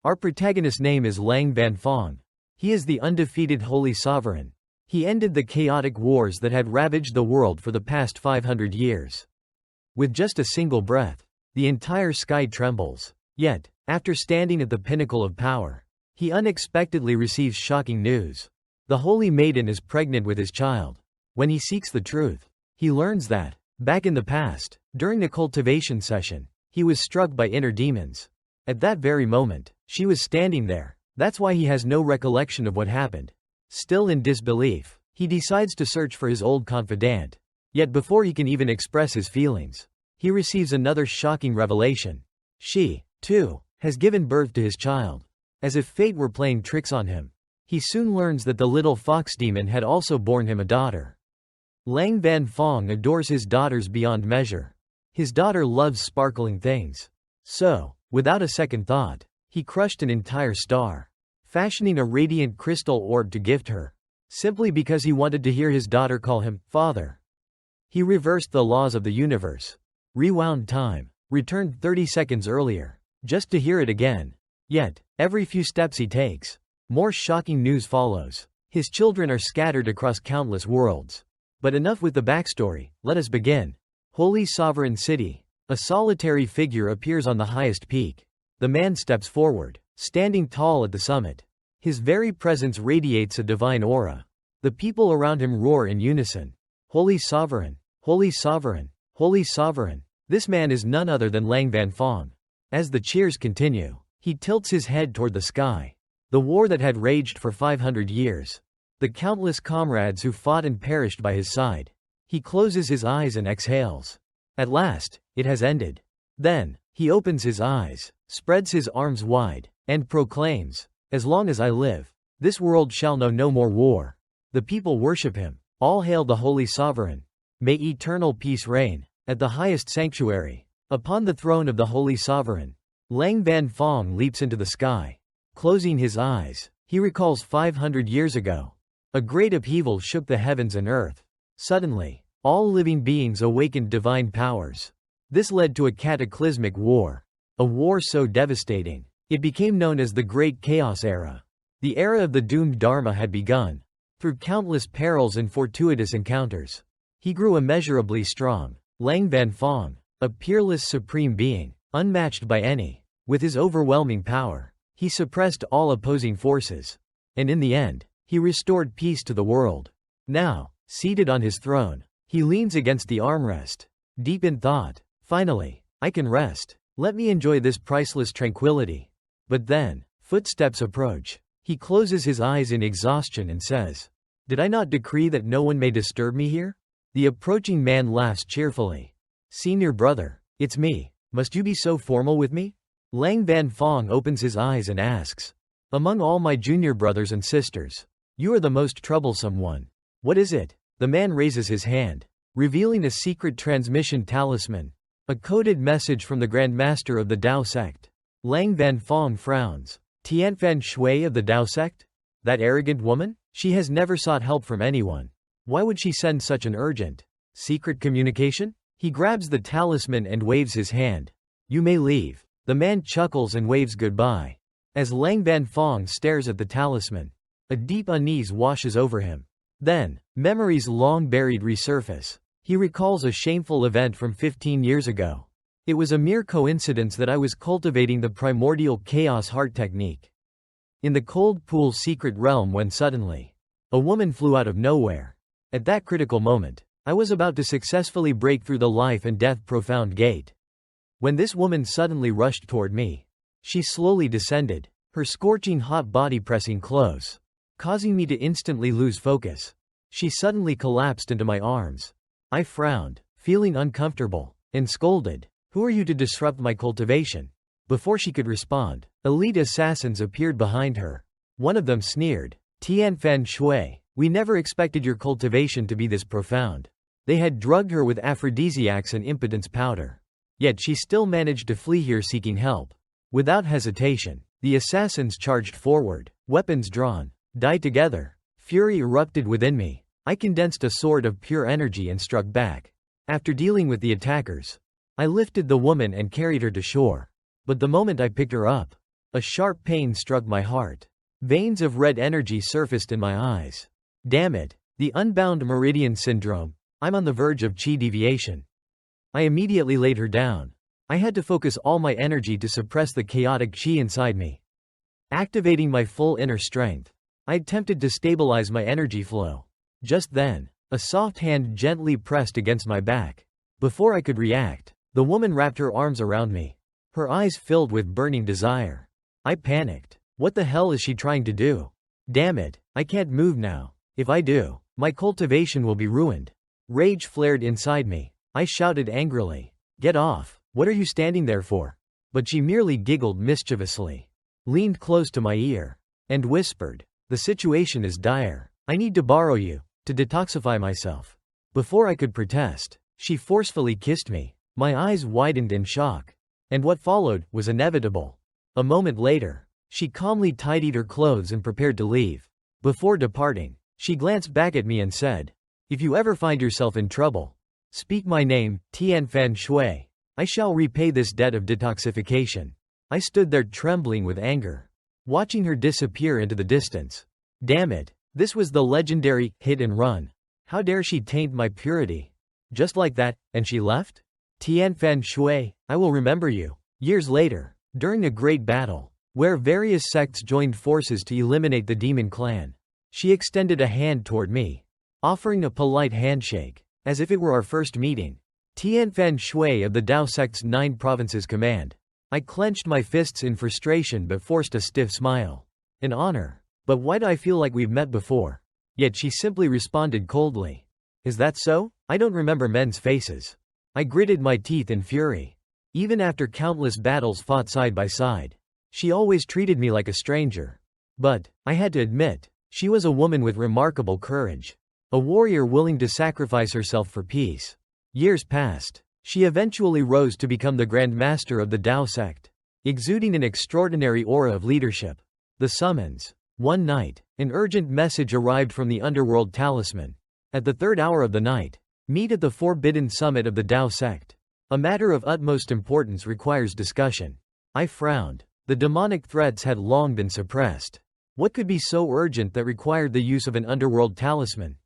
Our protagonist's name is Lang Banfong. He is the undefeated Holy Sovereign. He ended the chaotic wars that had ravaged the world for the past 500 years. With just a single breath, the entire sky trembles. Yet, after standing at the pinnacle of power, he unexpectedly receives shocking news. The Holy Maiden is pregnant with his child. When he seeks the truth, he learns that, back in the past, during the cultivation session, he was struck by inner demons. At that very moment, she was standing there. That's why he has no recollection of what happened. Still in disbelief, he decides to search for his old confidant. Yet before he can even express his feelings, he receives another shocking revelation. She, too, has given birth to his child. As if fate were playing tricks on him, he soon learns that the little fox demon had also borne him a daughter. Lang Banfong adores his daughters beyond measure. His daughter loves sparkling things. So, without a second thought, he crushed an entire star, fashioning a radiant crystal orb to gift her, simply because he wanted to hear his daughter call him father. He reversed the laws of the universe, rewound time, returned 30 seconds earlier, just to hear it again. Yet, every few steps he takes, more shocking news follows. His children are scattered across countless worlds. But enough with the backstory, let us begin. Holy Sovereign City. A solitary figure appears on the highest peak. The man steps forward, standing tall at the summit. His very presence radiates a divine aura. The people around him roar in unison. Holy Sovereign, Holy Sovereign, Holy Sovereign. This man is none other than Lang Banfong. As the cheers continue, he tilts his head toward the sky. The war that had raged for 500 years. The countless comrades who fought and perished by his side. He closes his eyes and exhales. At last, it has ended. Then, he opens his eyes, spreads his arms wide, and proclaims, "As long as I live, this world shall know no more war." The people worship him. All hail the Holy Sovereign. May eternal peace reign. At the highest sanctuary, upon the throne of the Holy Sovereign, Lang Banfong leaps into the sky. Closing his eyes, he recalls 500 years ago. A great upheaval shook the heavens and earth. Suddenly, all living beings awakened divine powers. This led to a cataclysmic war. A war so devastating, it became known as the Great Chaos Era. The era of the doomed Dharma had begun. Through countless perils and fortuitous encounters, he grew immeasurably strong. Lang Banfong, a peerless supreme being, unmatched by any. With his overwhelming power, he suppressed all opposing forces. And in the end, he restored peace to the world. Now, seated on his throne, he leans against the armrest, deep in thought. Finally, I can rest. Let me enjoy this priceless tranquility. But then, footsteps approach. He closes his eyes in exhaustion and says, "Did I not decree that no one may disturb me here?" The approaching man laughs cheerfully. "Senior brother, it's me. Must you be so formal with me?" Lang Banfong opens his eyes and asks, "Among all my junior brothers and sisters, you are the most troublesome one. What is it?" The man raises his hand, revealing a secret transmission talisman, a coded message from the Grand Master of the Dao Sect. Lang Banfong frowns. Tian Fanu of the Dao Sect? That arrogant woman? She has never sought help from anyone. Why would she send such an urgent, secret communication? He grabs the talisman and waves his hand. "You may leave." The man chuckles and waves goodbye. As Lang Banfong stares at the talisman, a deep unease washes over him. Then, memories long buried resurface. He recalls a shameful event from 15 years ago. It was a mere coincidence that I was cultivating the primordial chaos heart technique in the cold pool secret realm when suddenly, a woman flew out of nowhere. At that critical moment, I was about to successfully break through the life and death profound gate. When this woman suddenly rushed toward me, she slowly descended, her scorching hot body pressing close, causing me to instantly lose focus. She suddenly collapsed into my arms. I frowned, feeling uncomfortable, and scolded, "Who are you to disrupt my cultivation?" Before she could respond, elite assassins appeared behind her. One of them sneered, "Tian Fanu, we never expected your cultivation to be this profound." They had drugged her with aphrodisiacs and impotence powder. Yet she still managed to flee here seeking help. Without hesitation, the assassins charged forward, weapons drawn. Die together. Fury erupted within me. I condensed a sword of pure energy and struck back. After dealing with the attackers, I lifted the woman and carried her to shore. But the moment I picked her up, A sharp pain struck my heart. Veins of red energy surfaced in my eyes. Damn it. The unbound meridian syndrome. I'm on the verge of chi deviation. I immediately laid her down. I had to focus all my energy to suppress the chaotic chi inside me. Activating my full inner strength, I attempted to stabilize my energy flow. Just then, a soft hand gently pressed against my back. Before I could react, the woman wrapped her arms around me. Her eyes filled with burning desire. I panicked. What the hell is she trying to do? Damn it, I can't move now. If I do, my cultivation will be ruined. Rage flared inside me. I shouted angrily. Get off. What are you standing there for? But she merely giggled mischievously, leaned close to my ear, and whispered, the situation is dire. I need to borrow you to detoxify myself. Before I could protest, she forcefully kissed me. My eyes widened in shock. And what followed was inevitable. A moment later, she calmly tidied her clothes and prepared to leave. Before departing, she glanced back at me and said, if you ever find yourself in trouble, speak my name, Tian Fanu. I shall repay this debt of detoxification. I stood there trembling with anger, watching her disappear into the distance. Damn it, this was the legendary hit and run. How dare she taint my purity? Just like that, and she left? Tian Fanu, I will remember you. Years later, during a great battle, where various sects joined forces to eliminate the demon clan, she extended a hand toward me, offering a polite handshake, as if it were our first meeting. Tian Fanu of the Dao Sect's 9 provinces command. I clenched my fists in frustration but forced a stiff smile. An honor. But why do I feel like we've met before? Yet she simply responded coldly. Is that so? I don't remember men's faces. I gritted my teeth in fury. Even after countless battles fought side by side, she always treated me like a stranger. But, I had to admit, she was a woman with remarkable courage. A warrior willing to sacrifice herself for peace. Years passed. She eventually rose to become the Grand Master of the Dao Sect, exuding an extraordinary aura of leadership. The summons. One night, an urgent message arrived from the underworld talisman. At the 3rd hour of the night, meet at the forbidden summit of the Dao Sect. A matter of utmost importance requires discussion. I frowned. The demonic threats had long been suppressed. What could be so urgent that required the use of an underworld talisman?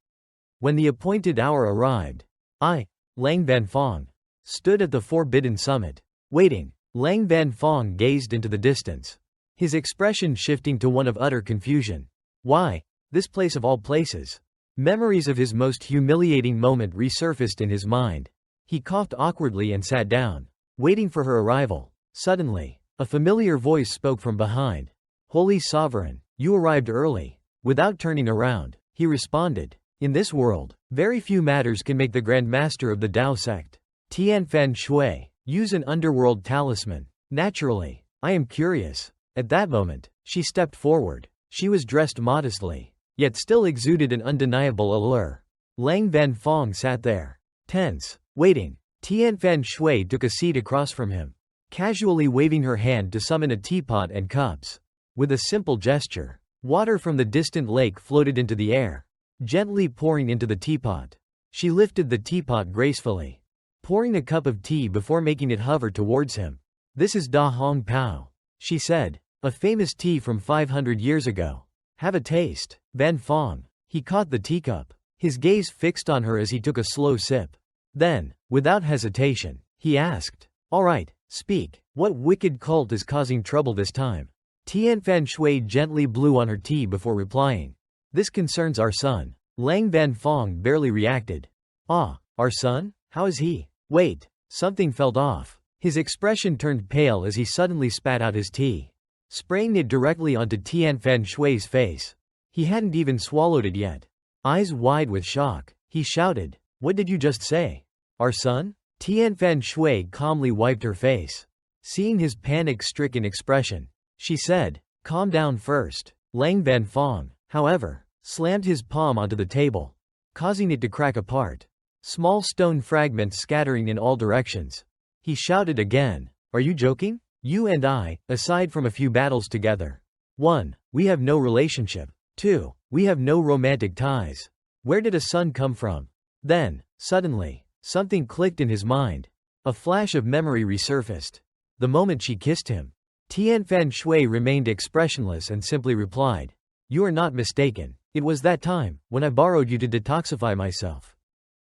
When the appointed hour arrived, I, Lang Banfong, stood at the forbidden summit. Waiting, Lang Banfong gazed into the distance, his expression shifting to one of utter confusion. Why, this place of all places? Memories of his most humiliating moment resurfaced in his mind. He coughed awkwardly and sat down, waiting for her arrival. Suddenly, a familiar voice spoke from behind. Holy Sovereign, you arrived early. Without turning around, he responded. In this world, very few matters can make the Grand Master of the Dao Sect, Tian Fanu, use an underworld talisman. Naturally, I am curious. At that moment, she stepped forward. She was dressed modestly, yet still exuded an undeniable allure. Lang Banfong sat there, tense, waiting. Tian Fanu took a seat across from him, casually waving her hand to summon a teapot and cups. With a simple gesture, water from the distant lake floated into the air, gently pouring into the teapot. She lifted the teapot gracefully, pouring a cup of tea before making it hover towards him. This is Da Hong Pao, she said, a famous tea from 500 years ago. Have a taste. Banfong. He caught the teacup, his gaze fixed on her as he took a slow sip. Then, without hesitation, he asked, all right, speak. What wicked cult is causing trouble this time? Tian Fanu gently blew on her tea before replying. This concerns our son. Lang Banfong barely reacted. Ah, our son? How is he? Wait, something felt off. His expression turned pale as he suddenly spat out his tea, spraying it directly onto Tian Fanu's face. He hadn't even swallowed it yet. Eyes wide with shock, he shouted, what did you just say? Our son? Tian Fanu calmly wiped her face. Seeing his panic-stricken expression, she said, calm down first. Lang Banfong, however, slammed his palm onto the table, causing it to crack apart, small stone fragments scattering in all directions. He shouted again, are you joking? You and I, aside from a few battles together. 1. We have no relationship. 2. We have no romantic ties. Where did a son come from? Then, suddenly, something clicked in his mind. A flash of memory resurfaced. The moment she kissed him. Tian Shui remained expressionless and simply replied, "You are not mistaken. It was that time, when I borrowed you to detoxify myself."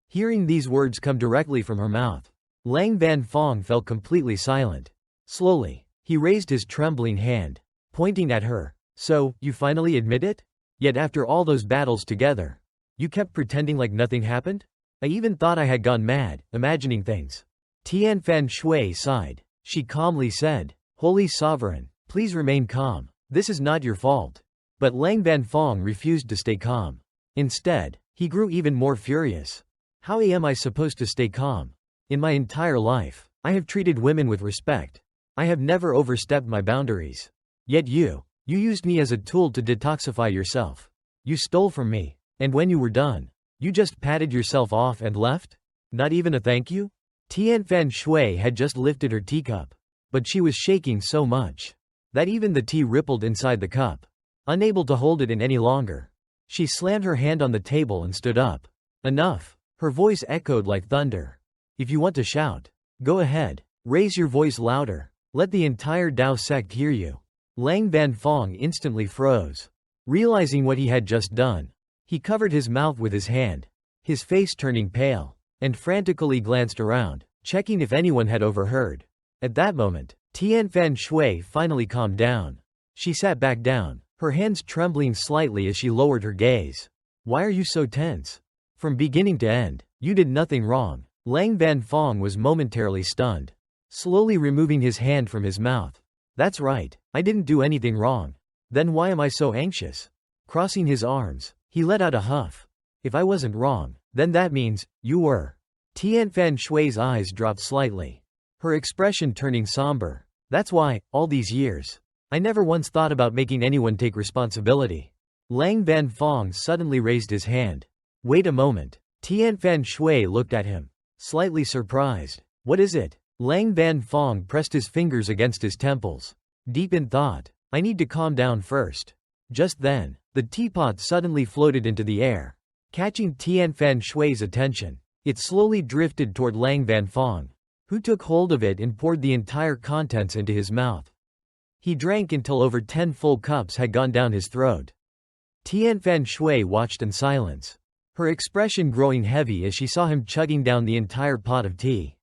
Hearing these words come directly from her mouth, Lang Vanfong fell completely silent. Slowly, he raised his trembling hand, pointing at her. "So, you finally admit it? Yet after all those battles together, you kept pretending like nothing happened? I even thought I had gone mad, imagining things." Tian Shui sighed. She calmly said, "Holy Sovereign, please remain calm. This is not your fault." But Lang Vanfong refused to stay calm. Instead, he grew even more furious. "How am I supposed to stay calm? In my entire life, I have treated women with respect. I have never overstepped my boundaries. Yet you used me as a tool to detoxify yourself. You stole from me, and when you were done, you just patted yourself off and left? Not even a thank you?" Tian Shui had just lifted her teacup, but she was shaking so much that even the tea rippled inside the cup. Unable to hold it in any longer, she slammed her hand on the table and stood up. "Enough." Her voice echoed like thunder. "If you want to shout, go ahead. Raise your voice louder. Let the entire Dao Sect hear you." Lang Vanfong instantly froze. Realizing what he had just done, he covered his mouth with his hand, his face turning pale, and frantically glanced around, checking if anyone had overheard. At that moment, Tian Shui finally calmed down. She sat back down, her hands trembling slightly as she lowered her gaze. "Why are you so tense? From beginning to end, you did nothing wrong." Lang Vanfong was momentarily stunned, slowly removing his hand from his mouth. "That's right, I didn't do anything wrong. Then why am I so anxious?" Crossing his arms, he let out a huff. "If I wasn't wrong, then that means you were." Tian Shui's eyes dropped slightly, her expression turning somber. "That's why, all these years, I never once thought about making anyone take responsibility." Lang Vanfong suddenly raised his hand. "Wait a moment." Tian Shui looked at him, slightly surprised. "What is it?" Lang Vanfong pressed his fingers against his temples, deep in thought. "I need to calm down first." Just then, the teapot suddenly floated into the air, catching Tian Shui's attention. It slowly drifted toward Lang Vanfong, who took hold of it and poured the entire contents into his mouth. He drank until over 10 full cups had gone down his throat. Tian Shui watched in silence, her expression growing heavy as she saw him chugging down the entire pot of tea.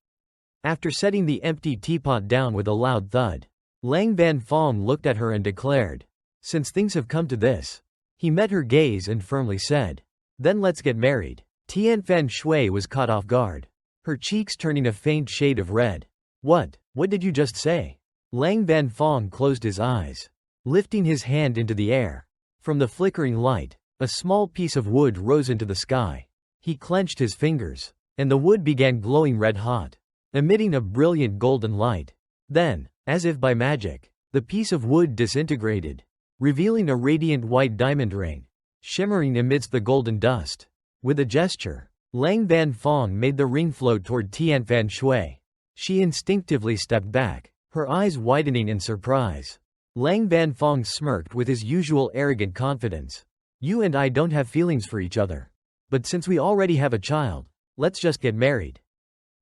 After setting the empty teapot down with a loud thud, Lang Vanfong looked at her and declared, "Since things have come to this." He met her gaze and firmly said, "Then let's get married." Tian Shui was caught off guard, her cheeks turning a faint shade of red. What did you just say?" Lang Vanfong closed his eyes, lifting his hand into the air. From the flickering light, a small piece of wood rose into the sky. He clenched his fingers, and the wood began glowing red-hot, emitting a brilliant golden light. Then, as if by magic, the piece of wood disintegrated, revealing a radiant white diamond ring, shimmering amidst the golden dust. With a gesture, Lang Vanfong made the ring float toward Tian Shui. She instinctively stepped back, her eyes widening in surprise. Lang Vanfong smirked with his usual arrogant confidence. "You and I don't have feelings for each other. But since we already have a child, let's just get married.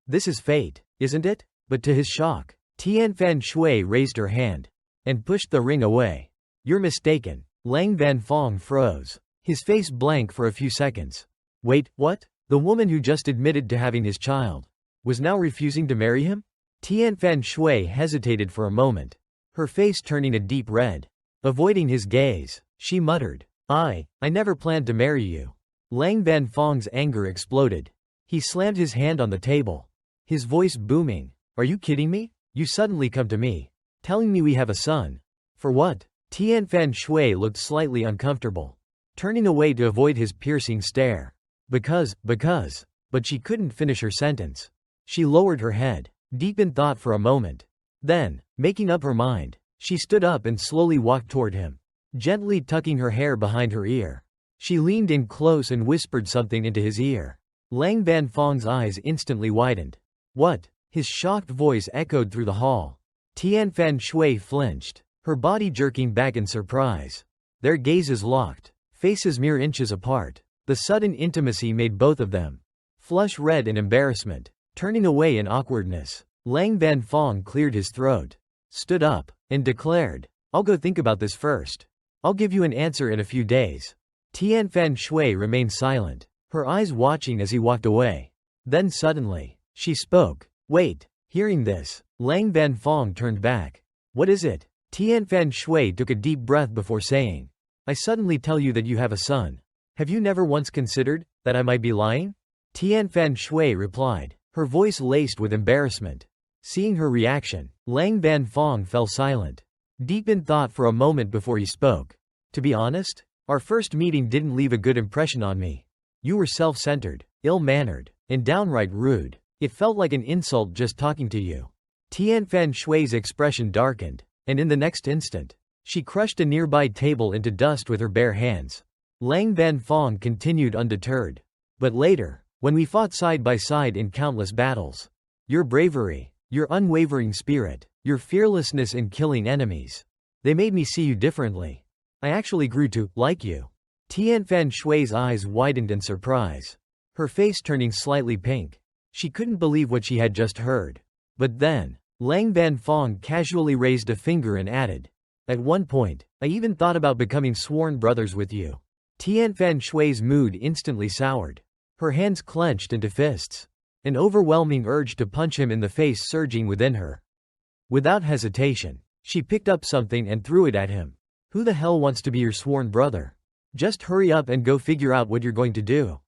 This is fate, isn't it?" But to his shock, Tian Shui raised her hand and pushed the ring away. "You're mistaken." Lang Vanfong froze, his face blank for a few seconds. Wait, what? The woman who just admitted to having his child was now refusing to marry him? Tian Shui hesitated for a moment, her face turning a deep red. Avoiding his gaze, she muttered, I never planned to marry you." Lang Vanfong's anger exploded. He slammed his hand on the table, his voice booming. "Are you kidding me? You suddenly come to me, telling me we have a son. For what?" Tian Shui looked slightly uncomfortable, turning away to avoid his piercing stare. Because, but she couldn't finish her sentence. She lowered her head, deep in thought for a moment. Then, making up her mind, she stood up and slowly walked toward him, gently tucking her hair behind her ear. She leaned in close and whispered something into his ear. Lang Vanfong's eyes instantly widened. "What?" His shocked voice echoed through the hall. Tian Shui flinched, her body jerking back in surprise. Their gazes locked, faces mere inches apart. The sudden intimacy made both of them flush red in embarrassment, turning away in awkwardness. Lang Vanfong cleared his throat, stood up, and declared, "I'll go think about this first. I'll give you an answer in a few days." Tian Shui remained silent, her eyes watching as he walked away. Then suddenly, she spoke. "Wait." Hearing this, Lang Vanfong turned back. "What is it?" Tian Shui took a deep breath before saying, "I suddenly tell you that you have a son. Have you never once considered that I might be lying?" Tian Shui replied, her voice laced with embarrassment. Seeing her reaction, Lang Vanfong fell silent, deep in thought for a moment before he spoke. "To be honest, our first meeting didn't leave a good impression on me. You were self-centered, ill-mannered, and downright rude. It felt like an insult just talking to you." Tian Shui's expression darkened, and in the next instant, she crushed a nearby table into dust with her bare hands. Lang Vanfong continued undeterred. "But later, when we fought side by side in countless battles, your bravery, your unwavering spirit, your fearlessness in killing enemies, they made me see you differently. I actually grew to like you." Tian Shui's eyes widened in surprise, her face turning slightly pink. She couldn't believe what she had just heard. But then, Lang Vanfong casually raised a finger and added, "At one point, I even thought about becoming sworn brothers with you." Tian Shui's mood instantly soured. Her hands clenched into fists, an overwhelming urge to punch him in the face surging within her. Without hesitation, she picked up something and threw it at him. "Who the hell wants to be your sworn brother? Just hurry up and go figure out what you're going to do."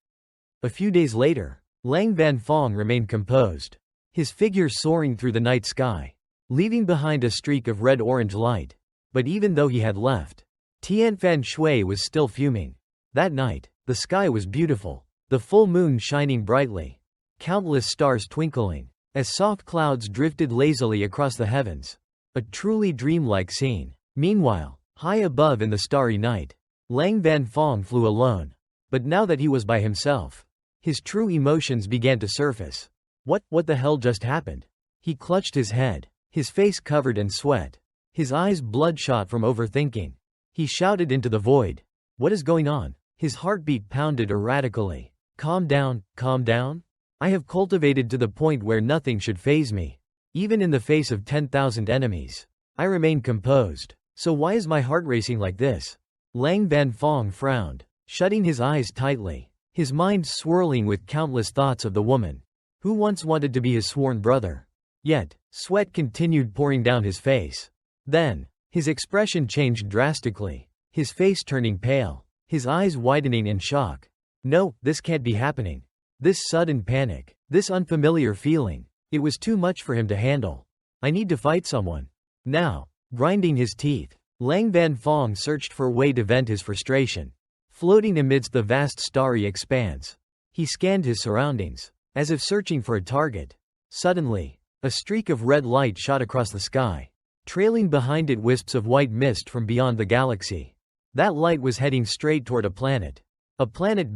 A few days later, Lang Vanfong remained composed, his figure soaring through the night sky, leaving behind a streak of red-orange light. But even though he had left, Tian Shui was still fuming. That night, the sky was beautiful, the full moon shining brightly, countless stars twinkling, as soft clouds drifted lazily across the heavens. A truly dreamlike scene. Meanwhile, high above in the starry night, Lang Vanfong flew alone. But now that he was by himself, his true emotions began to surface. What the hell just happened? He clutched his head, his face covered in sweat, his eyes bloodshot from overthinking. He shouted into the void, "What is going on?" His heartbeat pounded erratically. Calm down, calm down. I have cultivated to the point where nothing should faze me. Even in the face of 10,000 enemies, I remain composed. So why is my heart racing like this?" Lang Vanfong frowned, shutting his eyes tightly, his mind swirling with countless thoughts of the woman who once wanted to be his sworn brother. Yet, sweat continued pouring down his face. Then, his expression changed drastically, his face turning pale, his eyes widening in shock. No, this can't be happening. This sudden panic, this unfamiliar feeling, it was too much for him to handle. I need to fight someone. Now. Grinding his teeth, Lang Vanfong searched for a way to vent his frustration. Floating amidst the vast starry expanse, he scanned his surroundings, as if searching for a target. Suddenly, a streak of red light shot across the sky, trailing behind it wisps of white mist from beyond the galaxy. That light was heading straight toward a planet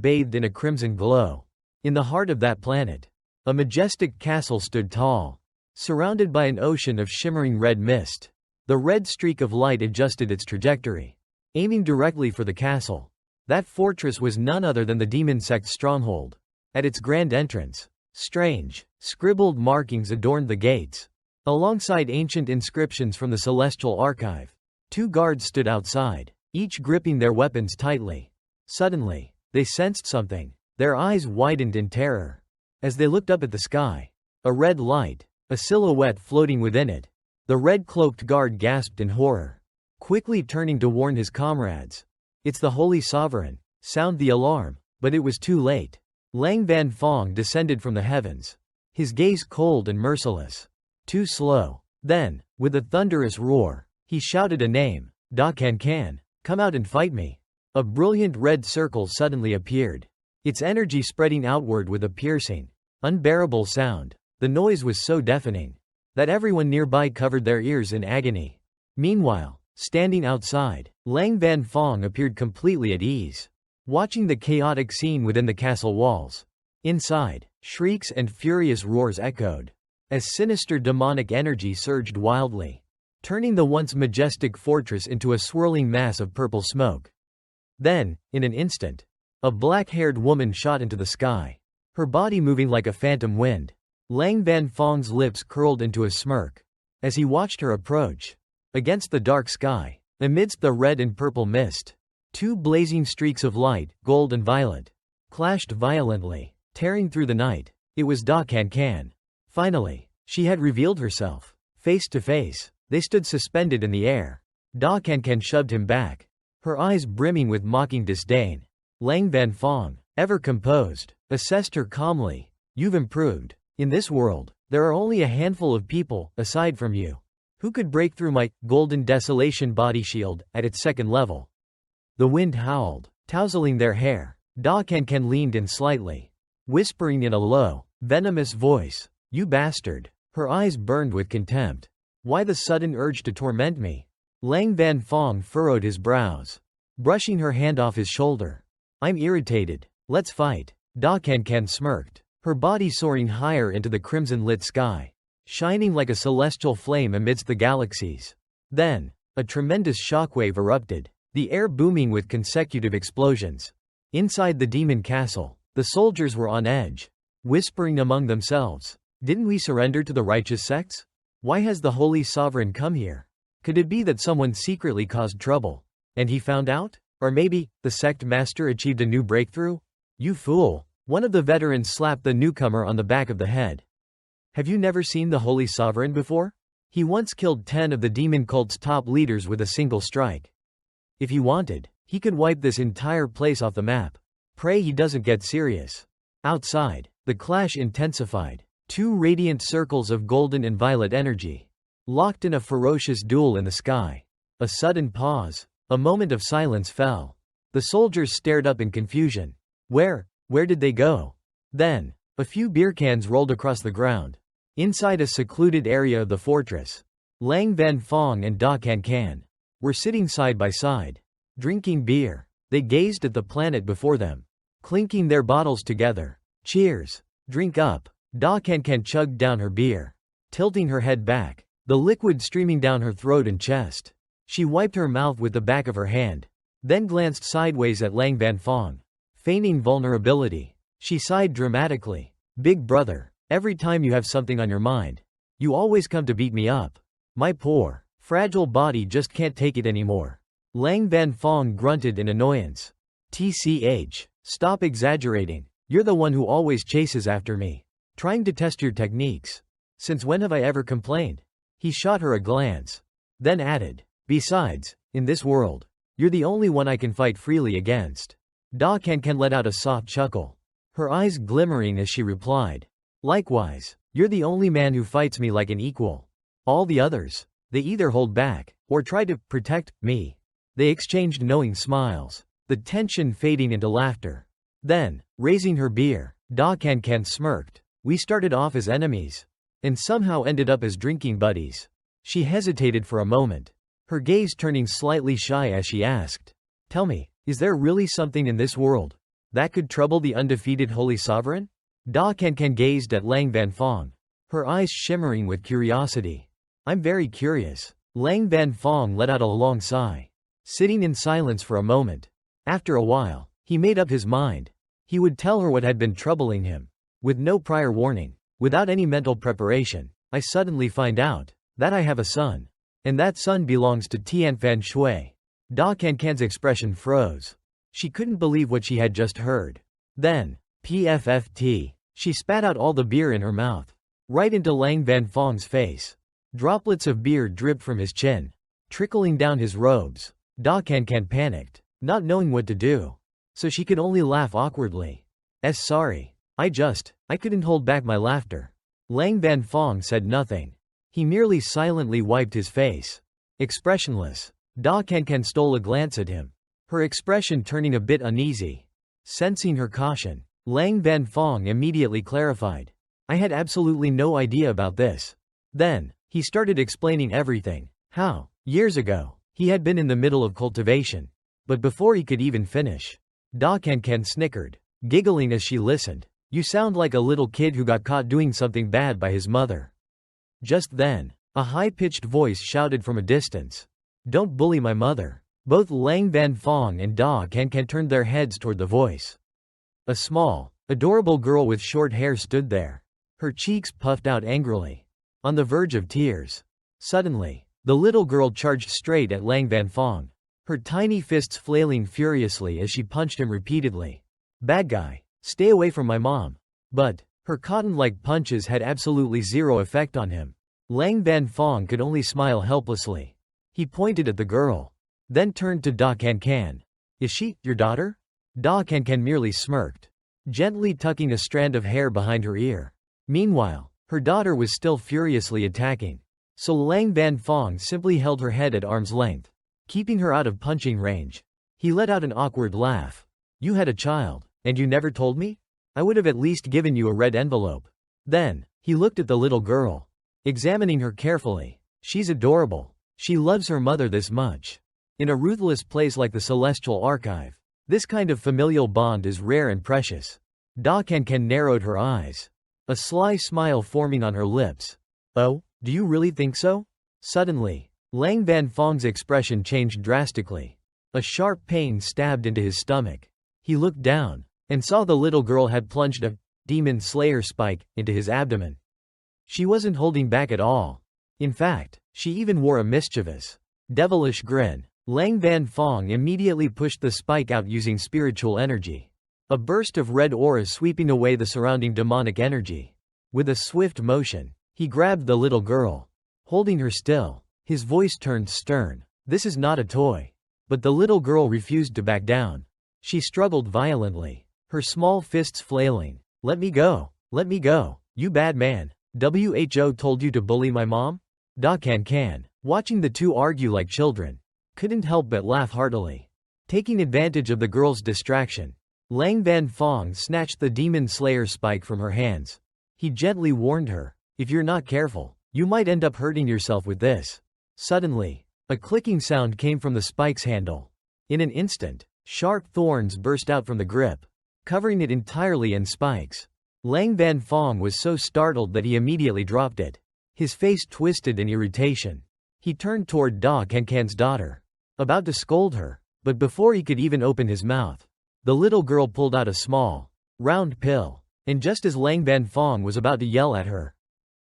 bathed in a crimson glow. In the heart of that planet, a majestic castle stood tall, surrounded by an ocean of shimmering red mist. The red streak of light adjusted its trajectory, aiming directly for the castle. That fortress was none other than the Demon Sect's stronghold. At its grand entrance, strange, scribbled markings adorned the gates, alongside ancient inscriptions from the Celestial Archive. Two guards stood outside, each gripping their weapons tightly. Suddenly, they sensed something. Their eyes widened in terror. As they looked up at the sky, a red light, a silhouette floating within it. The red-cloaked guard gasped in horror, quickly turning to warn his comrades. "It's the Holy Sovereign. Sound the alarm." But it was too late. Lang Vanfong descended from the heavens, his gaze cold and merciless. Too slow. Then, with a thunderous roar, he shouted a name. "Da Can, come out and fight me." A brilliant red circle suddenly appeared, its energy spreading outward with a piercing, unbearable sound. The noise was so deafening that everyone nearby covered their ears in agony. Meanwhile, standing outside, Lang Vanfong appeared completely at ease, watching the chaotic scene within the castle walls. Inside, shrieks and furious roars echoed, as sinister demonic energy surged wildly, turning the once majestic fortress into a swirling mass of purple smoke. Then, in an instant, a black-haired woman shot into the sky, her body moving like a phantom wind. Lang Vanfong's lips curled into a smirk as he watched her approach. Against the dark sky, amidst the red and purple mist, two blazing streaks of light, gold and violet, clashed violently, tearing through the night. It was Da Can. Finally, she had revealed herself. Face to face, they stood suspended in the air. Da Can shoved him back, her eyes brimming with mocking disdain. Lang Vanfong, ever composed, assessed her calmly. You've improved. In this world, there are only a handful of people, aside from you, who could break through my golden desolation body shield at its second level. The wind howled, tousling their hair. Da Can leaned in slightly, whispering in a low, venomous voice, "You bastard." Her eyes burned with contempt. Why the sudden urge to torment me? Lang Vanfong furrowed his brows, brushing her hand off his shoulder. I'm irritated. Let's fight. Da Can smirked, her body soaring higher into the crimson-lit sky, shining like a celestial flame amidst the galaxies. Then, a tremendous shockwave erupted, the air booming with consecutive explosions. Inside the demon castle, the soldiers were on edge, whispering among themselves. Didn't we surrender to the righteous sects? Why has the Holy Sovereign come here? Could it be that someone secretly caused trouble, and he found out? Or maybe, the sect master achieved a new breakthrough? You fool! One of the veterans slapped the newcomer on the back of the head. Have you never seen the Holy Sovereign before? He once killed 10 of the demon cult's top leaders with a single strike. If he wanted, he could wipe this entire place off the map. Pray he doesn't get serious. Outside, the clash intensified. Two radiant circles of golden and violet energy, locked in a ferocious duel in the sky. A sudden pause. A moment of silence fell. The soldiers stared up in confusion. Where did they go? Then, a few beer cans rolled across the ground. Inside a secluded area of the fortress, Lang Vanfong and Da Can were sitting side by side, drinking beer. They gazed at the planet before them, clinking their bottles together. Cheers. Drink up. Da Can chugged down her beer, tilting her head back, the liquid streaming down her throat and chest. She wiped her mouth with the back of her hand, then glanced sideways at Lang Vanfong. Feigning vulnerability, she sighed dramatically. Big brother, every time you have something on your mind, you always come to beat me up. My poor, fragile body just can't take it anymore. Lang Vanfong grunted in annoyance. TCH, stop exaggerating. You're the one who always chases after me, trying to test your techniques. Since when have I ever complained? He shot her a glance, then added, besides, in this world, you're the only one I can fight freely against. Da Can let out a soft chuckle, her eyes glimmering as she replied. Likewise, you're the only man who fights me like an equal. All the others, they either hold back, or try to protect me. They exchanged knowing smiles, the tension fading into laughter. Then, raising her beer, Da Can smirked. We started off as enemies, and somehow ended up as drinking buddies. She hesitated for a moment, her gaze turning slightly shy as she asked, tell me, is there really something in this world that could trouble the undefeated Holy Sovereign? Da Can gazed at Lang Vanfong, her eyes shimmering with curiosity. I'm very curious. Lang Vanfong let out a long sigh, sitting in silence for a moment. After a while, he made up his mind. He would tell her what had been troubling him. With no prior warning, without any mental preparation, I suddenly find out that I have a son, and that son belongs to Tian Fanu. Da Can's expression froze. She couldn't believe what she had just heard. Then, PFFT, she spat out all the beer in her mouth, right into Lang Vanfong's face. Droplets of beer dripped from his chin, trickling down his robes. Da Can panicked, not knowing what to do, so she could only laugh awkwardly. Sorry. I couldn't hold back my laughter. Lang Vanfong said nothing. He merely silently wiped his face. Expressionless, Da Can stole a glance at him, her expression turning a bit uneasy. Sensing her caution, Lang Vanfong immediately clarified. I had absolutely no idea about this. Then, he started explaining everything. How, years ago, he had been in the middle of cultivation. But before he could even finish, Da Can snickered, giggling as she listened. You sound like a little kid who got caught doing something bad by his mother. Just then, a high-pitched voice shouted from a distance. Don't bully my mother. Both Lang Vanfong and Da Can turned their heads toward the voice. A small, adorable girl with short hair stood there, her cheeks puffed out angrily, on the verge of tears. Suddenly, The little girl charged straight at Lang Vanfong, her tiny fists flailing furiously as she punched him repeatedly. "Bad guy, stay away from my mom." But her cotton-like punches had absolutely zero effect on him. Lang Vanfong could only smile helplessly. He pointed at the girl, then turned to Da Can. "Is she your daughter?" Da Can merely smirked, gently tucking a strand of hair behind her ear. Meanwhile, her daughter was still furiously attacking, so Lang Vanfong simply held her head at arm's length, keeping her out of punching range. He let out an awkward laugh. "You had a child, and you never told me? I would have at least given you a red envelope." Then, he looked at the little girl, examining her carefully. "She's adorable. She loves her mother this much." In a ruthless place like the Celestial Archive, this kind of familial bond is rare and precious. Da Can narrowed her eyes, a sly smile forming on her lips. "Oh, do you really think so?" Suddenly, Lang Vanfong's expression changed drastically. A sharp pain stabbed into his stomach. He looked down, and saw the little girl had plunged a demon slayer spike into his abdomen. She wasn't holding back at all. In fact, she even wore a mischievous, devilish grin. Lang Vanfong immediately pushed the spike out using spiritual energy, a burst of red aura sweeping away the surrounding demonic energy. With a swift motion, he grabbed the little girl, holding her still. His voice turned stern. "This is not a toy." But the little girl refused to back down. She struggled violently, her small fists flailing. Let me go, you bad man. Who told you to bully my mom?" Da Can, watching the two argue like children, couldn't help but laugh heartily. Taking advantage of the girl's distraction, Lang Vanfong snatched the demon slayer spike from her hands. He gently warned her, "If you're not careful, you might end up hurting yourself with this." Suddenly, a clicking sound came from the spike's handle. In an instant, sharp thorns burst out from the grip, covering it entirely in spikes. Lang Vanfong was so startled that he immediately dropped it. His face twisted in irritation. He turned toward Da Can's daughter, about to scold her, but before he could even open his mouth, the little girl pulled out a small, round pill, and just as Lang Vanfong was about to yell at her,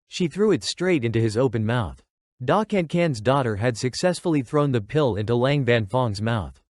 she threw it straight into his open mouth. Da Can's daughter had successfully thrown the pill into Lang Vanfong's mouth.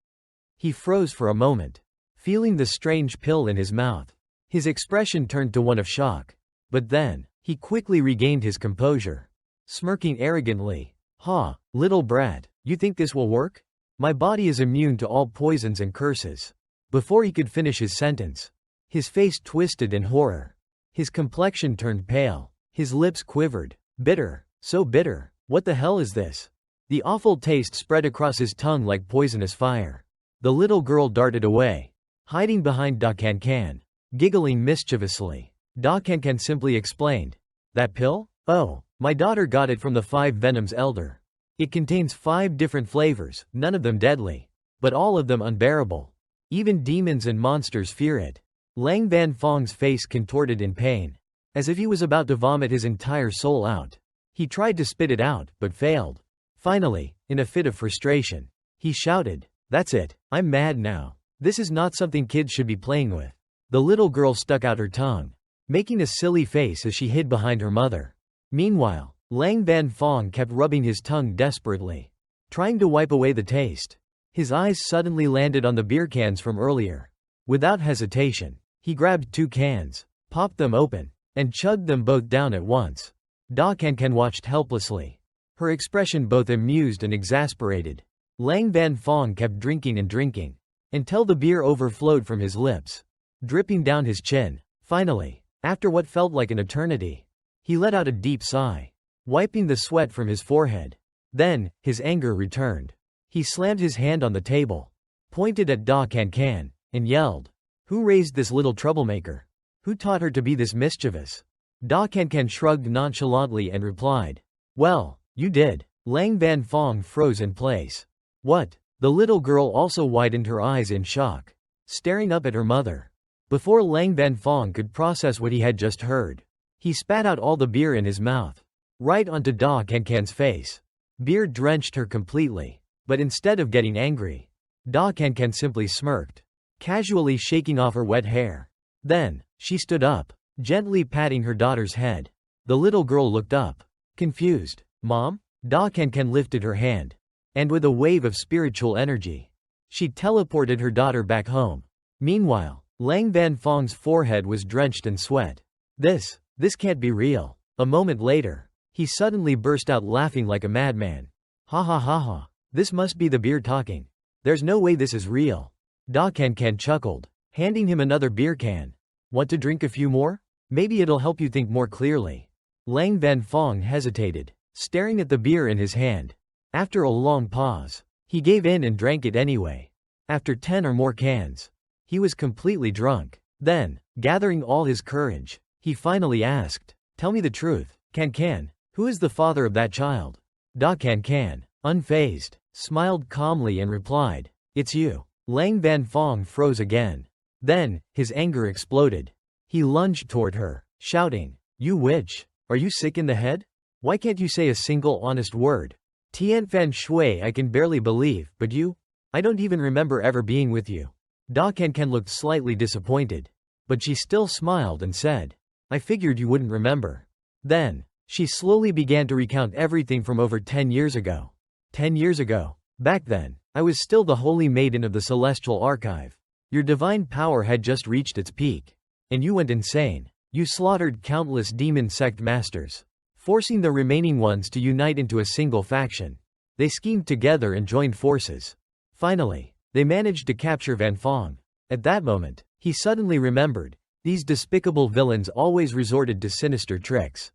He froze for a moment, feeling the strange pill in his mouth. His expression turned to one of shock. But then, he quickly regained his composure, smirking arrogantly. "Ha, little brat, you think this will work? My body is immune to all poisons and curses." Before he could finish his sentence, his face twisted in horror. His complexion turned pale. His lips quivered. "Bitter, so bitter. What the hell is this?" The awful taste spread across his tongue like poisonous fire. The little girl darted away, hiding behind Da Can, giggling mischievously. Da Can simply explained, "That pill? Oh, my daughter got it from the 5 Venoms Elder. It contains 5 different flavors, none of them deadly, but all of them unbearable. Even demons and monsters fear it." Lang Vanfong's face contorted in pain, as if he was about to vomit his entire soul out. He tried to spit it out, but failed. Finally, in a fit of frustration, he shouted, "That's it, I'm mad now. This is not something kids should be playing with." The little girl stuck out her tongue, making a silly face as she hid behind her mother. Meanwhile, Lang Vanfong kept rubbing his tongue desperately, trying to wipe away the taste. His eyes suddenly landed on the beer cans from earlier. Without hesitation, he grabbed 2 cans, popped them open, and chugged them both down at once. Da Can watched helplessly, her expression both amused and exasperated. Lang Vanfong kept drinking and drinking, until the beer overflowed from his lips, dripping down his chin. Finally, after what felt like an eternity, he let out a deep sigh, wiping the sweat from his forehead. Then, his anger returned. He slammed his hand on the table, pointed at Da Can, and yelled, "Who raised this little troublemaker? Who taught her to be this mischievous?" Da Can shrugged nonchalantly and replied, "Well, you did." Lang Vanfong froze in place. "What?" The little girl also widened her eyes in shock, staring up at her mother. Before Lang Vanfong could process what he had just heard, he spat out all the beer in his mouth, right onto Da Can's face. Beer drenched her completely, but instead of getting angry, Da Can simply smirked, casually shaking off her wet hair. Then, she stood up, gently patting her daughter's head. The little girl looked up, confused. "Mom? Da Can lifted her hand. And with a wave of spiritual energy, she teleported her daughter back home. Meanwhile, Lang Vanfong's forehead was drenched in sweat. This can't be real. A moment later, he suddenly burst out laughing like a madman. Ha ha ha ha. This must be the beer talking. There's no way this is real. Da Can chuckled, handing him another beer can. Want to drink a few more? Maybe it'll help you think more clearly. Lang Vanfong hesitated, staring at the beer in his hand. After a long pause, he gave in and drank it anyway. After 10 or more cans, he was completely drunk. Then, gathering all his courage, he finally asked, "Tell me the truth, Can, who is the father of that child?" Da Can, unfazed, smiled calmly and replied, "It's you." Lang Vanfong froze again. Then, his anger exploded. He lunged toward her, shouting, "You witch! Are you sick in the head? Why can't you say a single honest word? Tian Fanu, I can barely believe, but you? I don't even remember ever being with you." Da Can looked slightly disappointed. But she still smiled and said, "I figured you wouldn't remember." Then, she slowly began to recount everything from over 10 years ago. 10 years ago. Back then, I was still the Holy Maiden of the Celestial Archive. Your divine power had just reached its peak. And you went insane. You slaughtered countless demon sect masters, forcing the remaining ones to unite into a single faction. They schemed together and joined forces. Finally, they managed to capture Vanfong. At that moment, he suddenly remembered, these despicable villains always resorted to sinister tricks.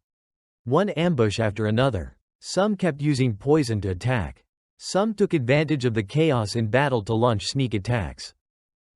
One ambush after another. Some kept using poison to attack. Some took advantage of the chaos in battle to launch sneak attacks,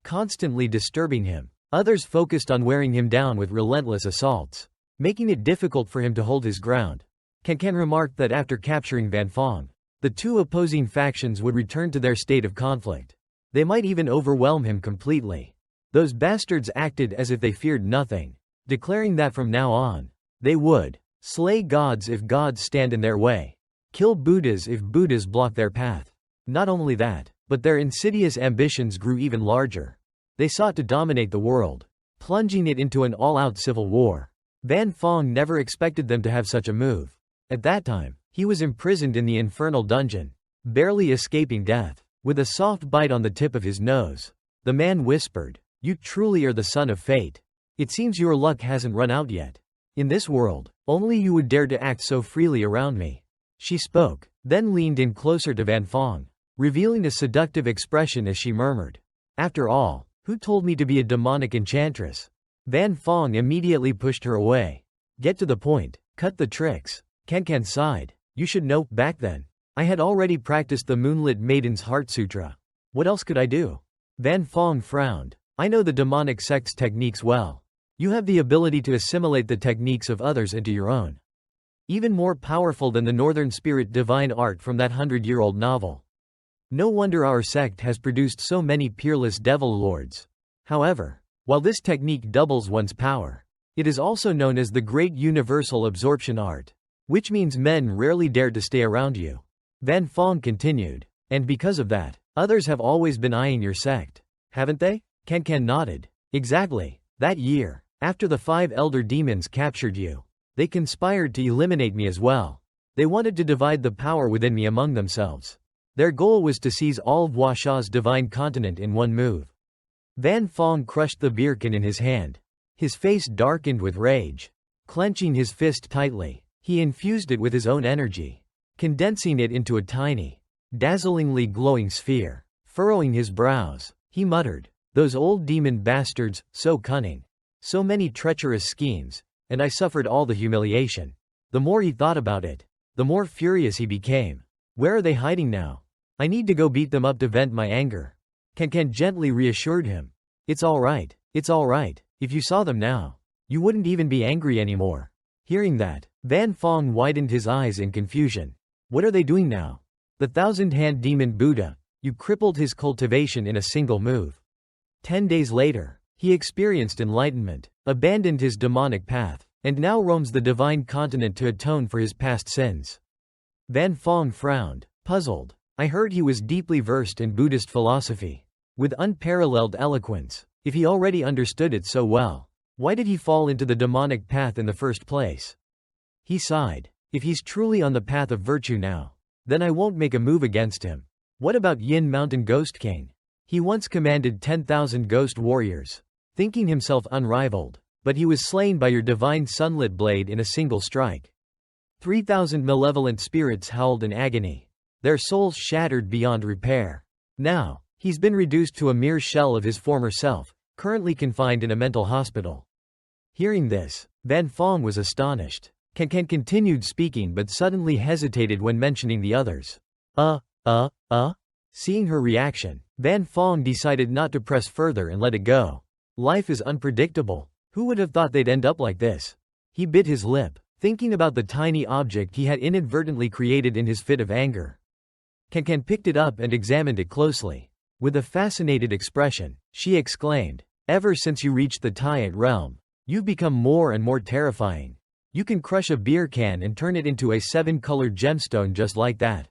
constantly disturbing him. Others focused on wearing him down with relentless assaults, making it difficult for him to hold his ground. Can remarked that after capturing Vanfong, the two opposing factions would return to their state of conflict. They might even overwhelm him completely. Those bastards acted as if they feared nothing, declaring that from now on, they would slay gods if gods stand in their way, kill Buddhas if Buddhas block their path. Not only that, but their insidious ambitions grew even larger. They sought to dominate the world, plunging it into an all-out civil war. Vanfong never expected them to have such a move. At that time, he was imprisoned in the infernal dungeon, barely escaping death. With a soft bite on the tip of his nose, the man whispered, "You truly are the son of fate. It seems your luck hasn't run out yet. In this world, only you would dare to act so freely around me." She spoke, then leaned in closer to Vanfong, revealing a seductive expression as she murmured, "After all, who told me to be a demonic enchantress?" Vanfong immediately pushed her away. "Get to the point, cut the tricks." Can sighed. "You should know, back then, I had already practiced the Moonlit Maiden's Heart Sutra. What else could I do?" Vanfong frowned. "I know the demonic sect's techniques well. You have the ability to assimilate the techniques of others into your own. Even more powerful than the Northern Spirit divine art from that 100-year-old novel. No wonder our sect has produced so many peerless devil lords. However, while this technique doubles one's power, it is also known as the Great Universal Absorption Art, which means men rarely dare to stay around you." Vanfong continued. "And because of that, others have always been eyeing your sect, haven't they?" Can nodded. "Exactly. That year, after the 5 elder demons captured you, they conspired to eliminate me as well. They wanted to divide the power within me among themselves. Their goal was to seize all of Huasha's divine continent in one move." Vanfong crushed the beer can in his hand. His face darkened with rage. Clenching his fist tightly, he infused it with his own energy, condensing it into a tiny, dazzlingly glowing sphere. Furrowing his brows, he muttered, "Those old demon bastards, so cunning. So many treacherous schemes, and I suffered all the humiliation." The more he thought about it, the more furious he became. "Where are they hiding now? I need to go beat them up to vent my anger." Can gently reassured him. It's all right. If you saw them now, you wouldn't even be angry anymore." Hearing that, Vanfong widened his eyes in confusion. "What are they doing now?" "The 1,000-hand demon Buddha. You crippled his cultivation in a single move. 10 days later, he experienced enlightenment, abandoned his demonic path, and now roams the divine continent to atone for his past sins." Vanfong frowned, puzzled. "I heard he was deeply versed in Buddhist philosophy, with unparalleled eloquence. If he already understood it so well, why did he fall into the demonic path in the first place?" He sighed. If he's truly on the path of virtue now, then I won't make a move against him. What about Yin Mountain Ghost King? He once commanded 10,000 ghost warriors, thinking himself unrivaled, but he was slain by your divine sunlit blade in a single strike. 3,000 malevolent spirits howled in agony, their souls shattered beyond repair. Now, he's been reduced to a mere shell of his former self, currently confined in a mental hospital. Hearing this, Van Fong was astonished. Can continued speaking but suddenly hesitated when mentioning the others. Seeing her reaction, Van Fong decided not to press further and let it go. Life is unpredictable. Who would have thought they'd end up like this? He bit his lip, thinking about the tiny object he had inadvertently created in his fit of anger. Can picked it up and examined it closely. With a fascinated expression, she exclaimed, "Ever since you reached the Tiat realm, you've become more and more terrifying. You can crush a beer can and turn it into a 7-colored gemstone just like that.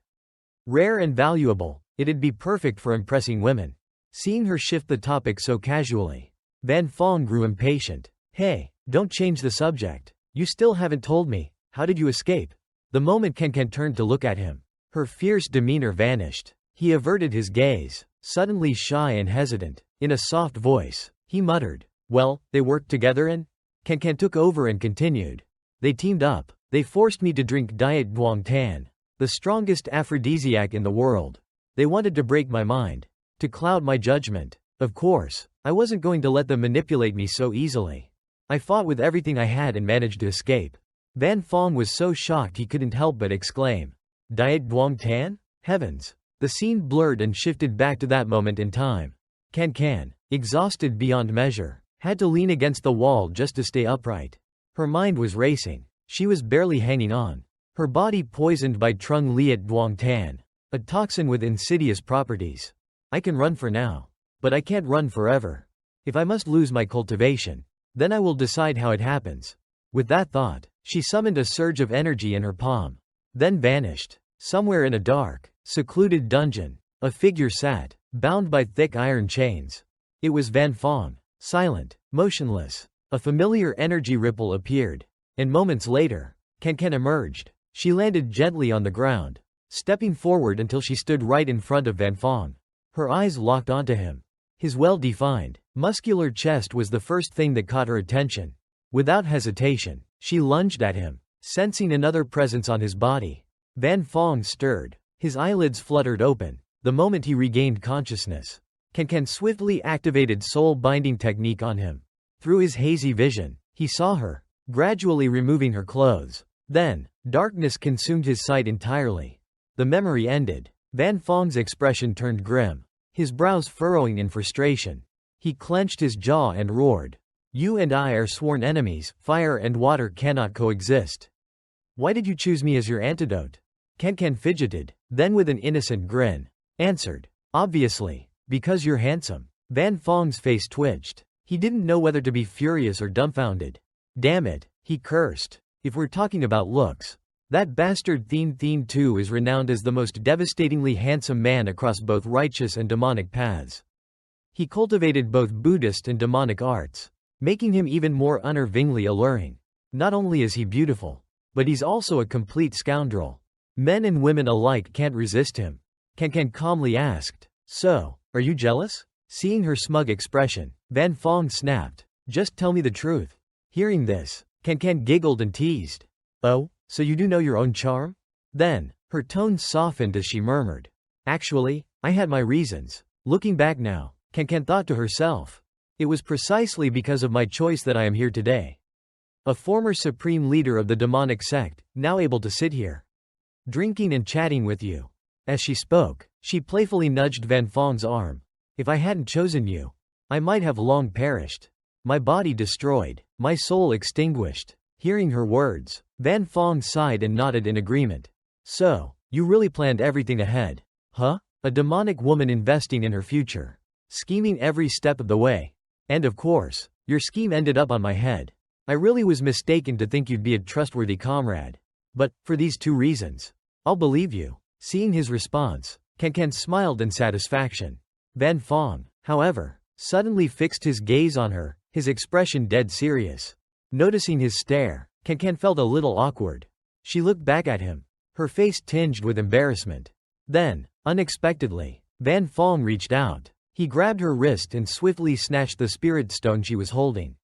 Rare and valuable, it'd be perfect for impressing women." Seeing her shift the topic so casually, Van Fong grew impatient. "Hey, don't change the subject. You still haven't told me, how did you escape?" The moment Can turned to look at him, her fierce demeanor vanished. He averted his gaze, suddenly shy and hesitant. In a soft voice, he muttered, "Well, they worked together and..." Can took over and continued. "They teamed up. They forced me to drink Diet Duong Tan, the strongest aphrodisiac in the world. They wanted to break my mind, to cloud my judgment. Of course, I wasn't going to let them manipulate me so easily. I fought with everything I had and managed to escape." Van Fong was so shocked he couldn't help but exclaim, "Diet Duong Tan? Heavens!" The scene blurred and shifted back to that moment in time. Can, exhausted beyond measure, had to lean against the wall just to stay upright. Her mind was racing. She was barely hanging on. Her body poisoned by Trung Liat Duong Tan, a toxin with insidious properties. "I can run for now. But I can't run forever. If I must lose my cultivation, then I will decide how it happens." With that thought, she summoned a surge of energy in her palm, then vanished. Somewhere in a dark, secluded dungeon, a figure sat, bound by thick iron chains. It was Van Fong, silent, motionless. A familiar energy ripple appeared, and moments later, Can emerged. She landed gently on the ground, stepping forward until she stood right in front of Van Fong. Her eyes locked onto him. His well-defined, muscular chest was the first thing that caught her attention. Without hesitation, she lunged at him, sensing another presence on his body. Van Fong stirred. His eyelids fluttered open, the moment he regained consciousness. Can swiftly activated soul-binding technique on him. Through his hazy vision, he saw her, gradually removing her clothes. Then, darkness consumed his sight entirely. The memory ended. Van Fong's expression turned grim, his brows furrowing in frustration. He clenched his jaw and roared, "You and I are sworn enemies. Fire and water cannot coexist. Why did you choose me as your antidote?" Can fidgeted, then with an innocent grin, answered, "Obviously, because you're handsome." Van Fong's face twitched. He didn't know whether to be furious or dumbfounded. "Damn it," he cursed. "If we're talking about looks, that bastard Tian Tu is renowned as the most devastatingly handsome man across both righteous and demonic paths. He cultivated both Buddhist and demonic arts, making him even more unnervingly alluring. Not only is he beautiful, but he's also a complete scoundrel. Men and women alike can't resist him." Can calmly asked, "So, are you jealous?" Seeing her smug expression, Van Fong snapped, "Just tell me the truth." Hearing this, Can giggled and teased, "Oh, so you do know your own charm?" Then, her tone softened as she murmured, "Actually, I had my reasons." Looking back now, Can thought to herself, "It was precisely because of my choice that I am here today. A former supreme leader of the demonic sect, now able to sit here, drinking and chatting with you." As she spoke, she playfully nudged Van Fong's arm. "If I hadn't chosen you, I might have long perished. My body destroyed, my soul extinguished." Hearing her words, Van Fong sighed and nodded in agreement. "So, you really planned everything ahead, huh? A demonic woman investing in her future, scheming every step of the way. And of course, your scheme ended up on my head. I really was mistaken to think you'd be a trustworthy comrade. But, for these two reasons, I'll believe you." Seeing his response, Can smiled in satisfaction. Van Fong, however, suddenly fixed his gaze on her, his expression dead serious. Noticing his stare, Can felt a little awkward. She looked back at him, her face tinged with embarrassment. Then, unexpectedly, Van Fong reached out. He grabbed her wrist and swiftly snatched the spirit stone she was holding.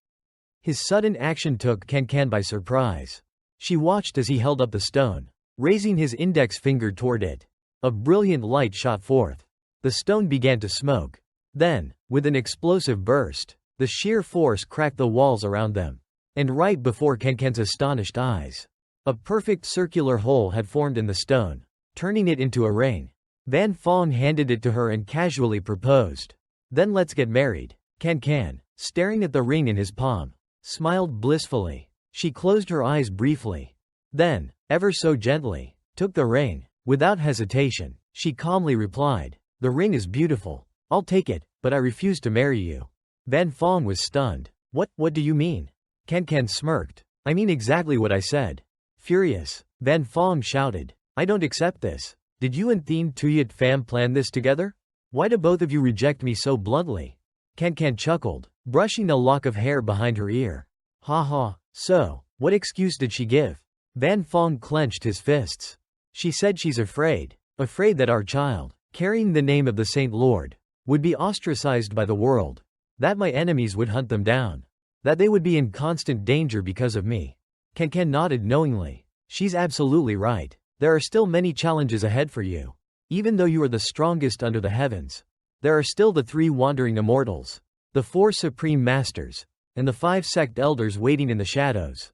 His sudden action took Can by surprise. She watched as he held up the stone, raising his index finger toward it. A brilliant light shot forth. The stone began to smoke. Then, with an explosive burst, the sheer force cracked the walls around them. And right before Can's astonished eyes, a perfect circular hole had formed in the stone, turning it into a ring. Van Fong handed it to her and casually proposed. Then let's get married. Can, staring at the ring in his palm, smiled blissfully. She closed her eyes briefly. Then, ever so gently, took the ring. Without hesitation, she calmly replied, "The ring is beautiful. I'll take it, but I refuse to marry you." Van Fong was stunned. What do you mean?" Can smirked. "I mean exactly what I said." Furious, Van Fong shouted, "I don't accept this. Did you and Thien Tuyat Pham plan this together? Why do both of you reject me so bluntly?" Can chuckled, brushing a lock of hair behind her ear. "Ha ha, so, what excuse did she give?" Van Fong clenched his fists. "She said she's afraid that our child, carrying the name of the Saint Lord, would be ostracized by the world, that my enemies would hunt them down, that they would be in constant danger because of me." Can nodded knowingly. "She's absolutely right. There are still many challenges ahead for you. Even though you are the strongest under the heavens, there are still the 3 wandering immortals, the 4 supreme masters, and the 5 sect elders waiting in the shadows.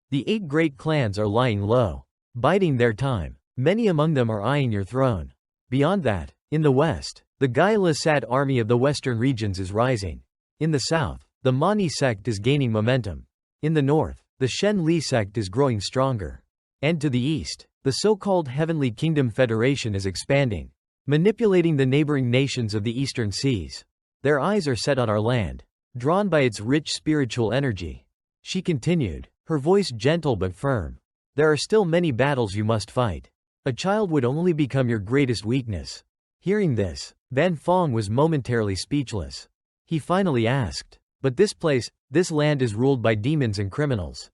The 8 great clans are lying low, biding their time. Many among them are eyeing your throne. Beyond that, in the west, the Gai Lasat army of the western regions is rising. In the south, the Mani sect is gaining momentum. In the north, the Shen Li sect is growing stronger. And to the east, the so-called Heavenly Kingdom Federation is expanding, manipulating the neighboring nations of the eastern seas. Their eyes are set on our land, drawn by its rich spiritual energy." She continued, her voice gentle but firm. "There are still many battles you must fight. A child would only become your greatest weakness." Hearing this, Van Fong was momentarily speechless. He finally asked, "But this land is ruled by demons and criminals.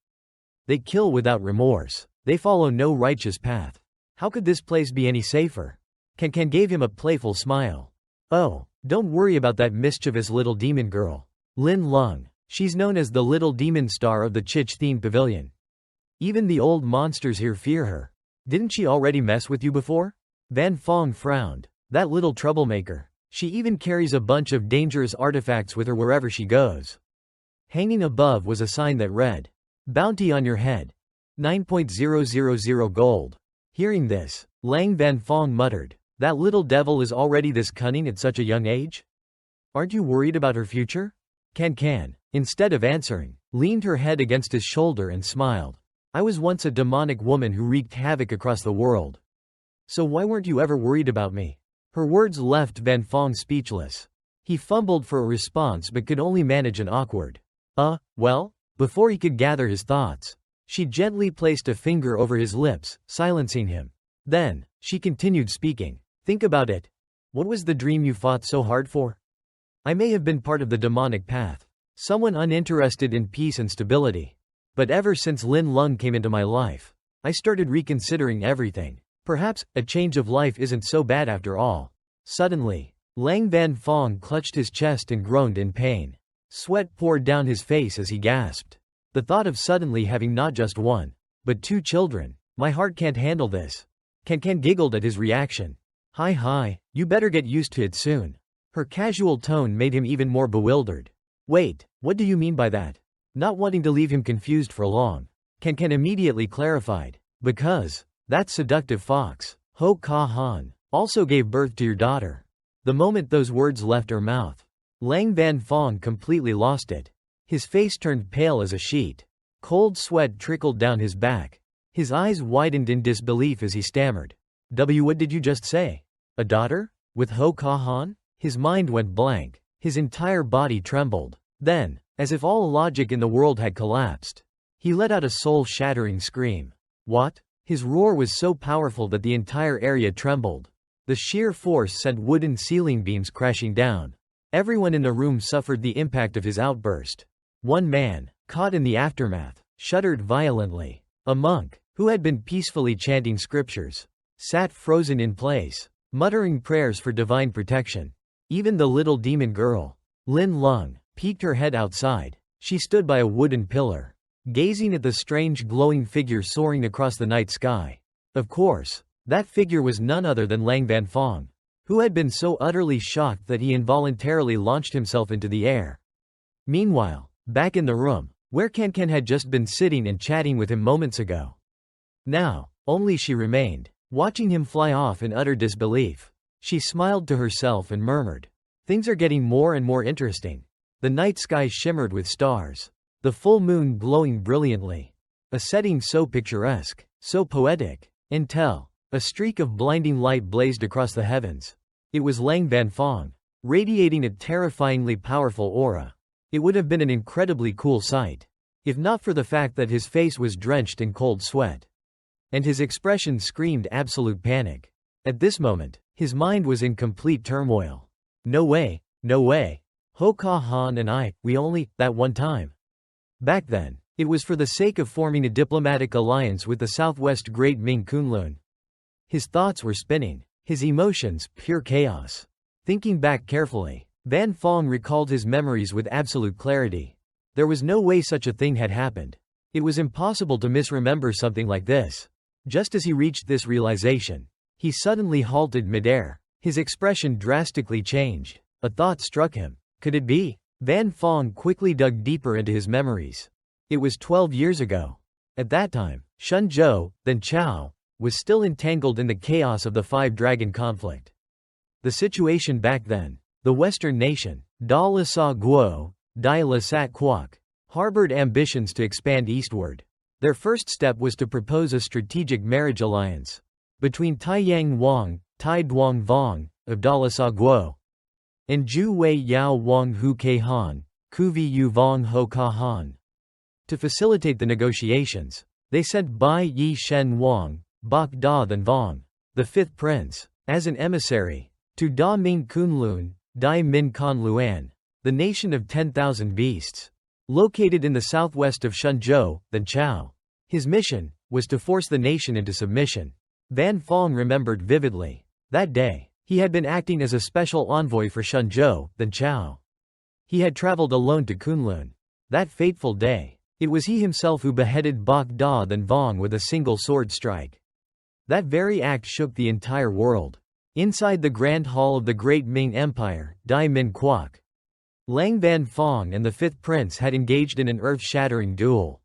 They kill without remorse. They follow no righteous path. How could this place be any safer?" Can gave him a playful smile. "Oh, don't worry about that mischievous little demon girl. Lin Lung. She's known as the little demon star of the Chich Thien Pavilion. Even the old monsters here fear her. Didn't she already mess with you before?" Van Fong frowned. "That little troublemaker. She even carries a bunch of dangerous artifacts with her wherever she goes." Hanging above was a sign that read, "Bounty on your head. 9.000 gold." Hearing this, Lang Van Fong muttered, "That little devil is already this cunning at such a young age? Aren't you worried about her future?" Can, instead of answering, leaned her head against his shoulder and smiled. "I was once a demonic woman who wreaked havoc across the world. So why weren't you ever worried about me?" Her words left Van Fong speechless. He fumbled for a response but could only manage an awkward, well?" Before he could gather his thoughts, she gently placed a finger over his lips, silencing him. Then, she continued speaking. "Think about it. What was the dream you fought so hard for? I may have been part of the demonic path, someone uninterested in peace and stability. But ever since Lin Lung came into my life, I started reconsidering everything. Perhaps, a change of life isn't so bad after all." Suddenly, Lang Van Fong clutched his chest and groaned in pain. Sweat poured down his face as he gasped. "The thought of suddenly having not just 1, but 2 children. My heart can't handle this." Can giggled at his reaction. Hi, you better get used to it soon." Her casual tone made him even more bewildered. "Wait, what do you mean by that?" Not wanting to leave him confused for long, Can immediately clarified. "Because that seductive fox, Ho Ka Han, also gave birth to your daughter." The moment those words left her mouth, Lang Van Fong completely lost it. His face turned pale as a sheet. Cold sweat trickled down his back. His eyes widened in disbelief as he stammered. What did you just say? A daughter? With Ho Ka Han?" His mind went blank. His entire body trembled. Then, as if all logic in the world had collapsed, he let out a soul-shattering scream. "What?" His roar was so powerful that the entire area trembled. The sheer force sent wooden ceiling beams crashing down. Everyone in the room suffered the impact of his outburst. One man, caught in the aftermath, shuddered violently. A monk, who had been peacefully chanting scriptures, sat frozen in place, muttering prayers for divine protection. Even the little demon girl, Lin Lung, peeked her head outside. She stood by a wooden pillar, gazing at the strange glowing figure soaring across the night sky. Of course, that figure was none other than Lang Vanfong, who had been so utterly shocked that he involuntarily launched himself into the air. Meanwhile, back in the room, where Can had just been sitting and chatting with him moments ago. Now, only she remained, watching him fly off in utter disbelief. She smiled to herself and murmured, "Things are getting more and more interesting." The night sky shimmered with stars, the full moon glowing brilliantly. A setting so picturesque, so poetic, until a streak of blinding light blazed across the heavens. It was Lang Vanfong, radiating a terrifyingly powerful aura. It would have been an incredibly cool sight, if not for the fact that his face was drenched in cold sweat, and his expression screamed absolute panic. At this moment, his mind was in complete turmoil. No way, no way. Ho Ka Han and I, we only, that one time. Back then, it was for the sake of forming a diplomatic alliance with the Southwest Great Ming Kunlun. His thoughts were spinning, his emotions pure chaos. Thinking back carefully, Van Fong recalled his memories with absolute clarity. There was no way such a thing had happened. It was impossible to misremember something like this. Just as he reached this realization, he suddenly halted midair. His expression drastically changed. A thought struck him. Could it be? Van Fong quickly dug deeper into his memories. It was 12 years ago. At that time, Shenzhou, then Chao, was still entangled in the chaos of the Five-Dragon conflict. The situation back then, the Western nation, Da La Sa Guo, Dai La Sat Quoc, harbored ambitions to expand eastward. Their first step was to propose a strategic marriage alliance between Tai Yang Wang, Tai Duang Vong, of Da La Sa Guo, and Zhu Wei Yao Wang Hu Ke Han, Kuvi Yu Vong Ho Ka Han. To facilitate the negotiations, they sent Bai Yi Shen Wang, Bok Da Than Vong, the fifth prince, as an emissary, to Da Ming Kunlun, Dai Min Kan Luan, the nation of 10,000 beasts, located in the southwest of Shenzhou, then Chao. His mission was to force the nation into submission. Van Fong remembered vividly. That day, he had been acting as a special envoy for Shenzhou, then Chao. He had traveled alone to Kunlun. That fateful day, it was he himself who beheaded Bok Da Than Vong with a single sword strike. That very act shook the entire world. Inside the Grand Hall of the Great Ming Empire, Dai Min Quoc, Lang Van Fong and the fifth prince had engaged in an earth-shattering duel.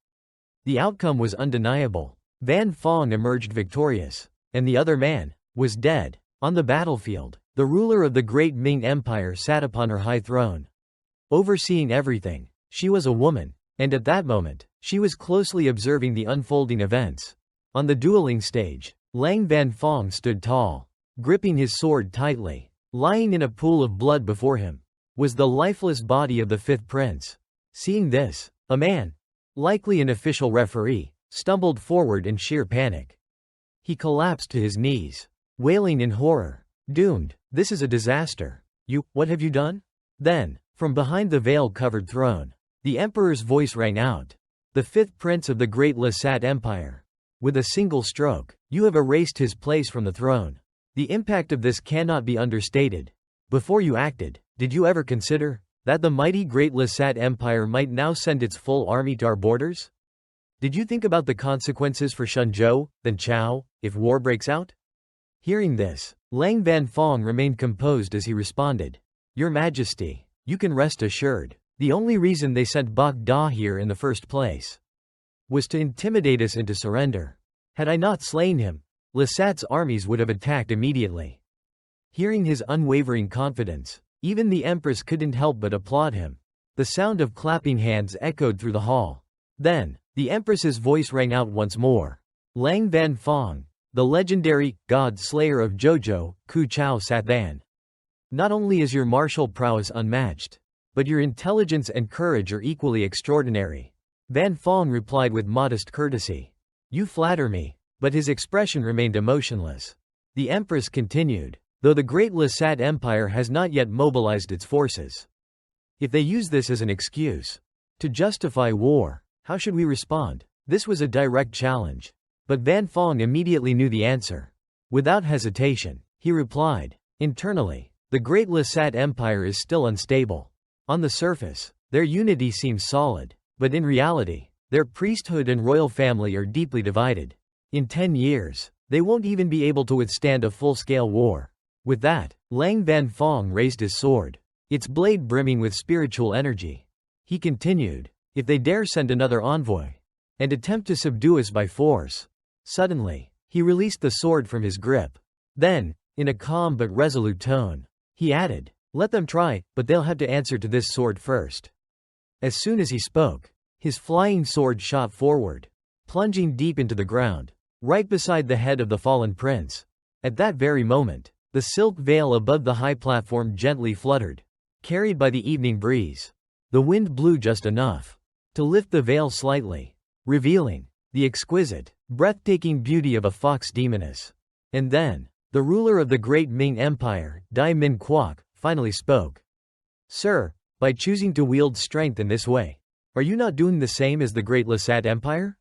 The outcome was undeniable. Van Fong emerged victorious, and the other man was dead. On the battlefield, the ruler of the Great Ming Empire sat upon her high throne, overseeing everything. She was a woman, and at that moment, she was closely observing the unfolding events. On the dueling stage, Lang Van Fong stood tall, gripping his sword tightly. Lying in a pool of blood before him was the lifeless body of the fifth prince. Seeing this, a man, likely an official referee, stumbled forward in sheer panic. He collapsed to his knees, wailing in horror. "Doomed, this is a disaster. What have you done?" Then, from behind the veil-covered throne, the emperor's voice rang out. "The fifth prince of the Great Lasat Empire. With a single stroke, you have erased his place from the throne. The impact of this cannot be understated. Before you acted, did you ever consider that the mighty Great Lasat Empire might now send its full army to our borders? Did you think about the consequences for Shenzhou, then Chao, if war breaks out?" Hearing this, Lang Van Fong remained composed as he responded, "Your Majesty, you can rest assured. The only reason they sent Bok Da here in the first place was to intimidate us into surrender. Had I not slain him, Lasat's armies would have attacked immediately." Hearing his unwavering confidence, even the empress couldn't help but applaud him. The sound of clapping hands echoed through the hall. Then, the empress's voice rang out once more. "Lang Van Fong, the legendary god slayer of Jojo, Ku Chao Sathan. Not only is your martial prowess unmatched, but your intelligence and courage are equally extraordinary." Van Fong replied with modest courtesy. "You flatter me." But his expression remained emotionless. The empress continued, "Though the Great Lasat Empire has not yet mobilized its forces. If they use this as an excuse to justify war, how should we respond?" This was a direct challenge. But Van Fong immediately knew the answer. Without hesitation, he replied, "Internally, the Great Lasat Empire is still unstable. On the surface, their unity seems solid, but in reality, their priesthood and royal family are deeply divided. In 10 years, they won't even be able to withstand a full-scale war." With that, Lang Van Fong raised his sword, its blade brimming with spiritual energy. He continued, "If they dare send another envoy and attempt to subdue us by force." Suddenly, he released the sword from his grip. Then, in a calm but resolute tone, he added, "Let them try, but they'll have to answer to this sword first." As soon as he spoke, his flying sword shot forward, plunging deep into the ground, right beside the head of the fallen prince. At that very moment, the silk veil above the high platform gently fluttered, carried by the evening breeze. The wind blew just enough to lift the veil slightly, revealing the exquisite, breathtaking beauty of a fox demoness. And then, the ruler of the great Ming Empire, Dai Min Kwok, finally spoke. "Sir, by choosing to wield strength in this way, are you not doing the same as the great Lasat Empire?"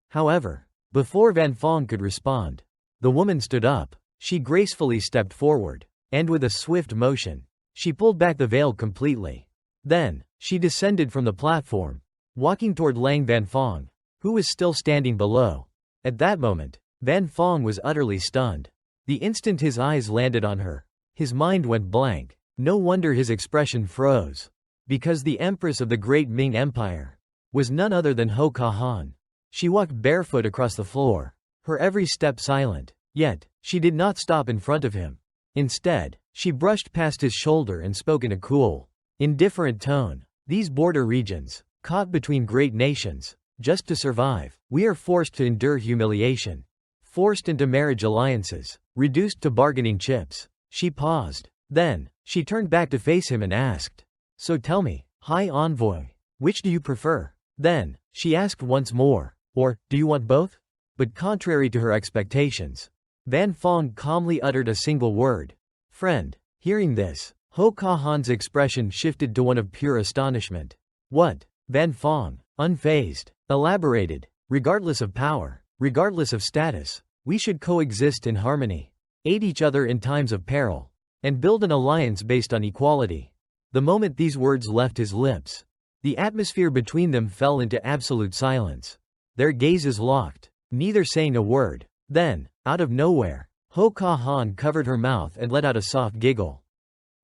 However, before Van Fong could respond, the woman stood up. She gracefully stepped forward, and with a swift motion, she pulled back the veil completely. Then, she descended from the platform, walking toward Lang Van Fong, who was still standing below. At that moment, Van Fong was utterly stunned. The instant his eyes landed on her, his mind went blank. No wonder his expression froze. Because the empress of the great Ming Empire was none other than Ho Ka Han. She walked barefoot across the floor, her every step silent. Yet, she did not stop in front of him. Instead, she brushed past his shoulder and spoke in a cool, indifferent tone. "These border regions, caught between great nations, just to survive, we are forced to endure humiliation. Forced into marriage alliances, reduced to bargaining chips." She paused. Then, she turned back to face him and asked, "So tell me, High Envoy, which do you prefer?" Then, she asked once more, "Or, do you want both?" But contrary to her expectations, Van Fong calmly uttered a single word. "Friend." Hearing this, Ho Ka Han's expression shifted to one of pure astonishment. "What?" Van Fong, unfazed, elaborated. "Regardless of power, regardless of status, we should coexist in harmony, aid each other in times of peril, and build an alliance based on equality." The moment these words left his lips, the atmosphere between them fell into absolute silence. Their gazes locked, neither saying a word. Then, out of nowhere, Ho Ka Han covered her mouth and let out a soft giggle.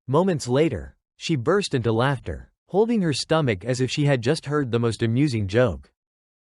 Moments later, she burst into laughter, holding her stomach as if she had just heard the most amusing joke.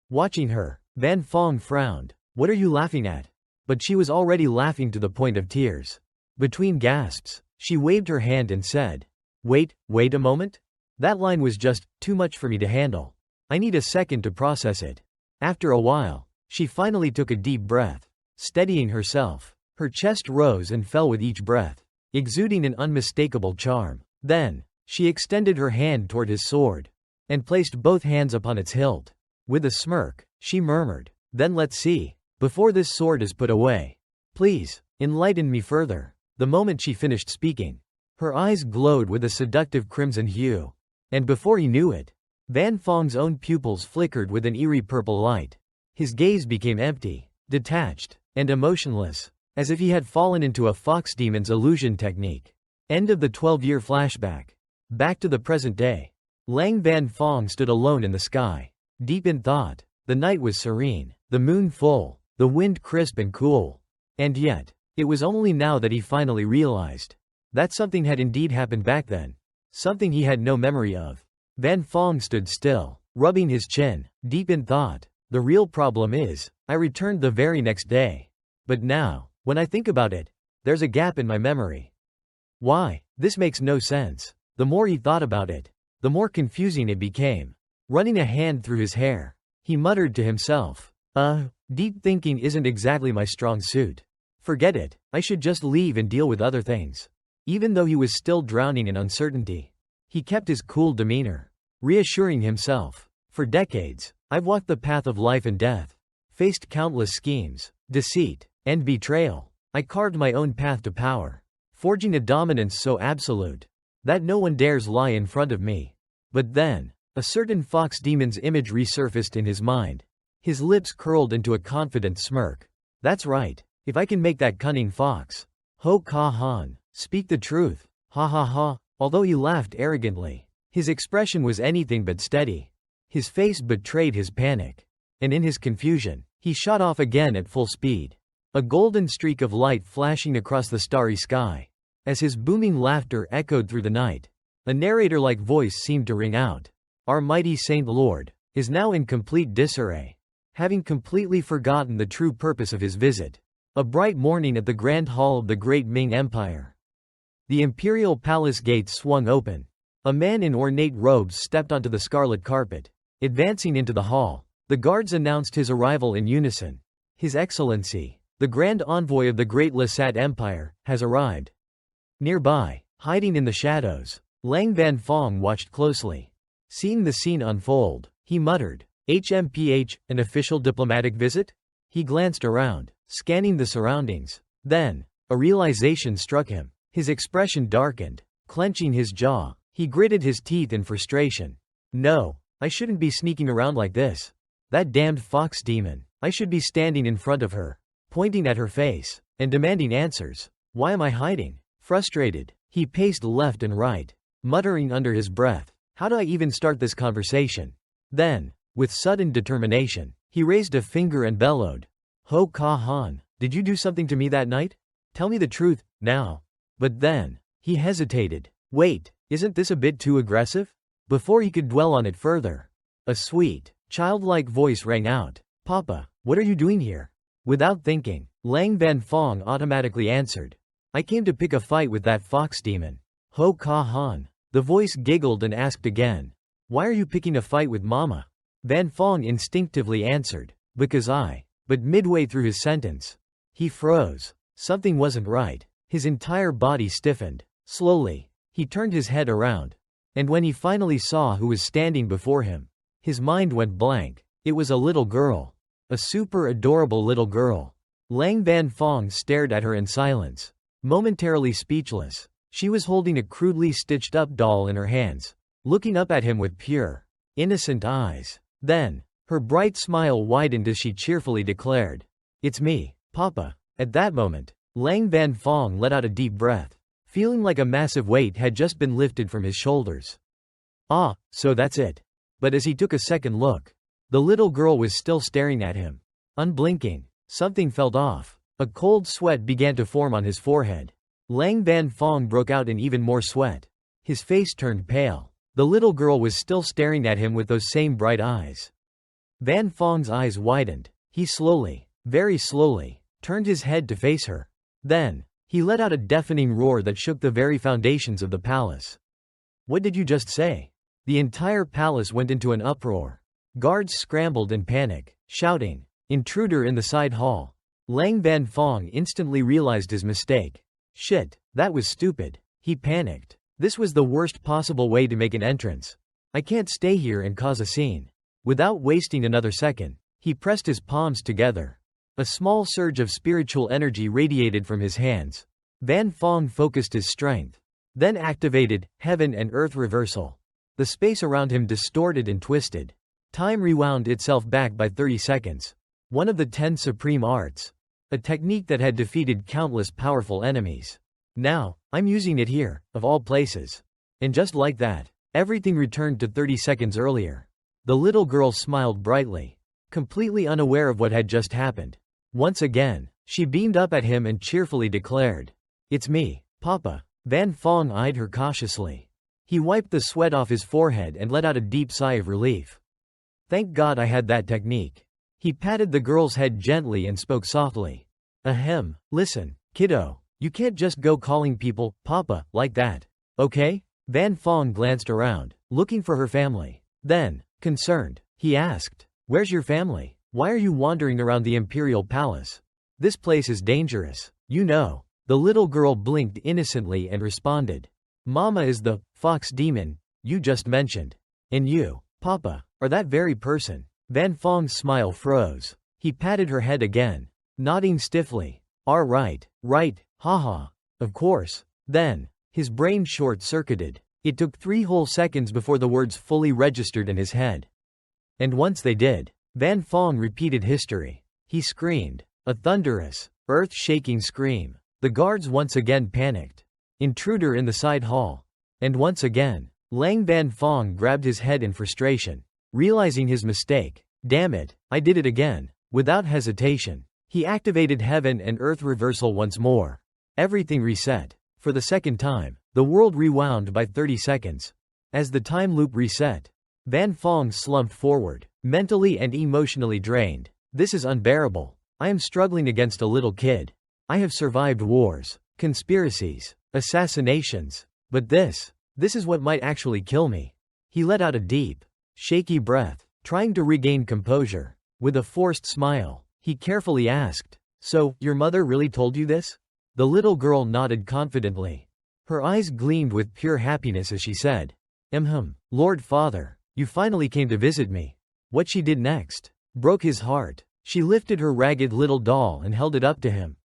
Watching her, Van Fong frowned. "What are you laughing at?" But she was already laughing to the point of tears. Between gasps, she waved her hand and said, wait a moment? That line was just too much for me to handle. I need a second to process it." After a while, she finally took a deep breath. Steadying herself, her chest rose and fell with each breath, exuding an unmistakable charm. Then, she extended her hand toward his sword, and placed both hands upon its hilt. With a smirk, she murmured, "Then let's see, before this sword is put away. Please, enlighten me further." The moment she finished speaking, her eyes glowed with a seductive crimson hue. And before he knew it, Van Fong's own pupils flickered with an eerie purple light. His gaze became empty, detached, and emotionless, as if he had fallen into a fox demon's illusion technique. End of the 12-year flashback. Back to the present day. Lang Van Fong stood alone in the sky, deep in thought. The night was serene, the moon full, the wind crisp and cool. And yet, it was only now that he finally realized that something had indeed happened back then. Something he had no memory of. Van Fong stood still, rubbing his chin, deep in thought. The real problem is, I returned the very next day. But now, when I think about it, there's a gap in my memory. Why? This makes no sense. The more he thought about it, the more confusing it became. Running a hand through his hair, he muttered to himself, deep thinking isn't exactly my strong suit. Forget it, I should just leave and deal with other things." Even though he was still drowning in uncertainty, he kept his cool demeanor, reassuring himself, "For decades, I've walked the path of life and death, faced countless schemes, deceit, and betrayal. I carved my own path to power, forging a dominance so absolute that no one dares lie in front of me." But then, a certain fox demon's image resurfaced in his mind. His lips curled into a confident smirk. That's right. If I can make that cunning fox. Ho Ka Han. Speak the truth. Ha ha ha. Although he laughed arrogantly, his expression was anything but steady. His face betrayed his panic. And in his confusion, he shot off again at full speed. A golden streak of light flashing across the starry sky. As his booming laughter echoed through the night, a narrator-like voice seemed to ring out. Our mighty Saint Lord is now in complete disarray, having completely forgotten the true purpose of his visit. A bright morning at the Grand Hall of the Great Ming Empire. The imperial palace gates swung open. A man in ornate robes stepped onto the scarlet carpet. Advancing into the hall, the guards announced his arrival in unison. His Excellency, the Grand Envoy of the Great Lasat Empire, has arrived. Nearby, hiding in the shadows, Lang Vanfong watched closely. Seeing the scene unfold, he muttered, HMPH, an official diplomatic visit? He glanced around, scanning the surroundings. Then, a realization struck him. His expression darkened. Clenching his jaw, he gritted his teeth in frustration. No, I shouldn't be sneaking around like this. That damned fox demon. I should be standing in front of her, pointing at her face, and demanding answers. Why am I hiding? Frustrated, he paced left and right, muttering under his breath, how do I even start this conversation? Then, with sudden determination, he raised a finger and bellowed. Ho Ka Han, did you do something to me that night? Tell me the truth, now. But then, he hesitated. Wait, isn't this a bit too aggressive? Before he could dwell on it further, a sweet, childlike voice rang out. Papa, what are you doing here? Without thinking, Lang Vanfong automatically answered. I came to pick a fight with that fox demon. Ho Ka Han. The voice giggled and asked again. Why are you picking a fight with Mama? Vanfong instinctively answered. Because But midway through his sentence, he froze. Something wasn't right. His entire body stiffened. Slowly, he turned his head around. And when he finally saw who was standing before him, his mind went blank. It was a little girl. A super adorable little girl. Lang Vanfong stared at her in silence, momentarily speechless. She was holding a crudely stitched up doll in her hands, looking up at him with pure, innocent eyes. Then, her bright smile widened as she cheerfully declared, It's me, Papa. At that moment, Lang Vanfong let out a deep breath, feeling like a massive weight had just been lifted from his shoulders. Ah, so that's it. But as he took a second look, the little girl was still staring at him. Unblinking, something felt off. A cold sweat began to form on his forehead. Lang Vanfong broke out in even more sweat. His face turned pale. The little girl was still staring at him with those same bright eyes. Vanfong's eyes widened. He slowly, very slowly, turned his head to face her. Then, he let out a deafening roar that shook the very foundations of the palace. What did you just say? The entire palace went into an uproar. Guards scrambled in panic, shouting, Intruder in the side hall. Lang Vanfong instantly realized his mistake. Shit, that was stupid. He panicked. This was the worst possible way to make an entrance. I can't stay here and cause a scene. Without wasting another second, he pressed his palms together. A small surge of spiritual energy radiated from his hands. Vanfong focused his strength, then activated Heaven and Earth Reversal. The space around him distorted and twisted. Time rewound itself back by 30 seconds. One of the 10 supreme arts. A technique that had defeated countless powerful enemies. Now, I'm using it here, of all places. And just like that, everything returned to 30 seconds earlier. The little girl smiled brightly, completely unaware of what had just happened. Once again, she beamed up at him and cheerfully declared, It's me, Papa. Vanfong eyed her cautiously. He wiped the sweat off his forehead and let out a deep sigh of relief. Thank God I had that technique. He patted the girl's head gently and spoke softly. Ahem, listen, kiddo, you can't just go calling people, Papa, like that. Okay? Vanfong glanced around, looking for her family. Then, concerned, he asked, Where's your family? Why are you wandering around the imperial palace? This place is dangerous, you know. The little girl blinked innocently and responded. Mama is the fox demon you just mentioned. And you, Papa, are that very person. Vanfong's smile froze. He patted her head again, nodding stiffly. Right, haha. Of course. Then, his brain short-circuited. It took 3 whole seconds before the words fully registered in his head. And once they did, Van Fong repeated history. He screamed. A thunderous, earth-shaking scream. The guards once again panicked. Intruder in the side hall. And once again, Lang Van Fong grabbed his head in frustration, realizing his mistake. Damn it, I did it again. Without hesitation, he activated heaven and earth reversal once more. Everything reset. For the second time, the world rewound by 30 seconds. As the time loop reset, Van Fong slumped forward, mentally and emotionally drained. This is unbearable. I am struggling against a little kid. I have survived wars, conspiracies, assassinations. But this is what might actually kill me. He let out a deep, shaky breath, trying to regain composure. With a forced smile, he carefully asked, "So, your mother really told you this?" The little girl nodded confidently. Her eyes gleamed with pure happiness as she said, Lord Father, you finally came to visit me." What she did next broke his heart. She lifted her ragged little doll and held it up to him.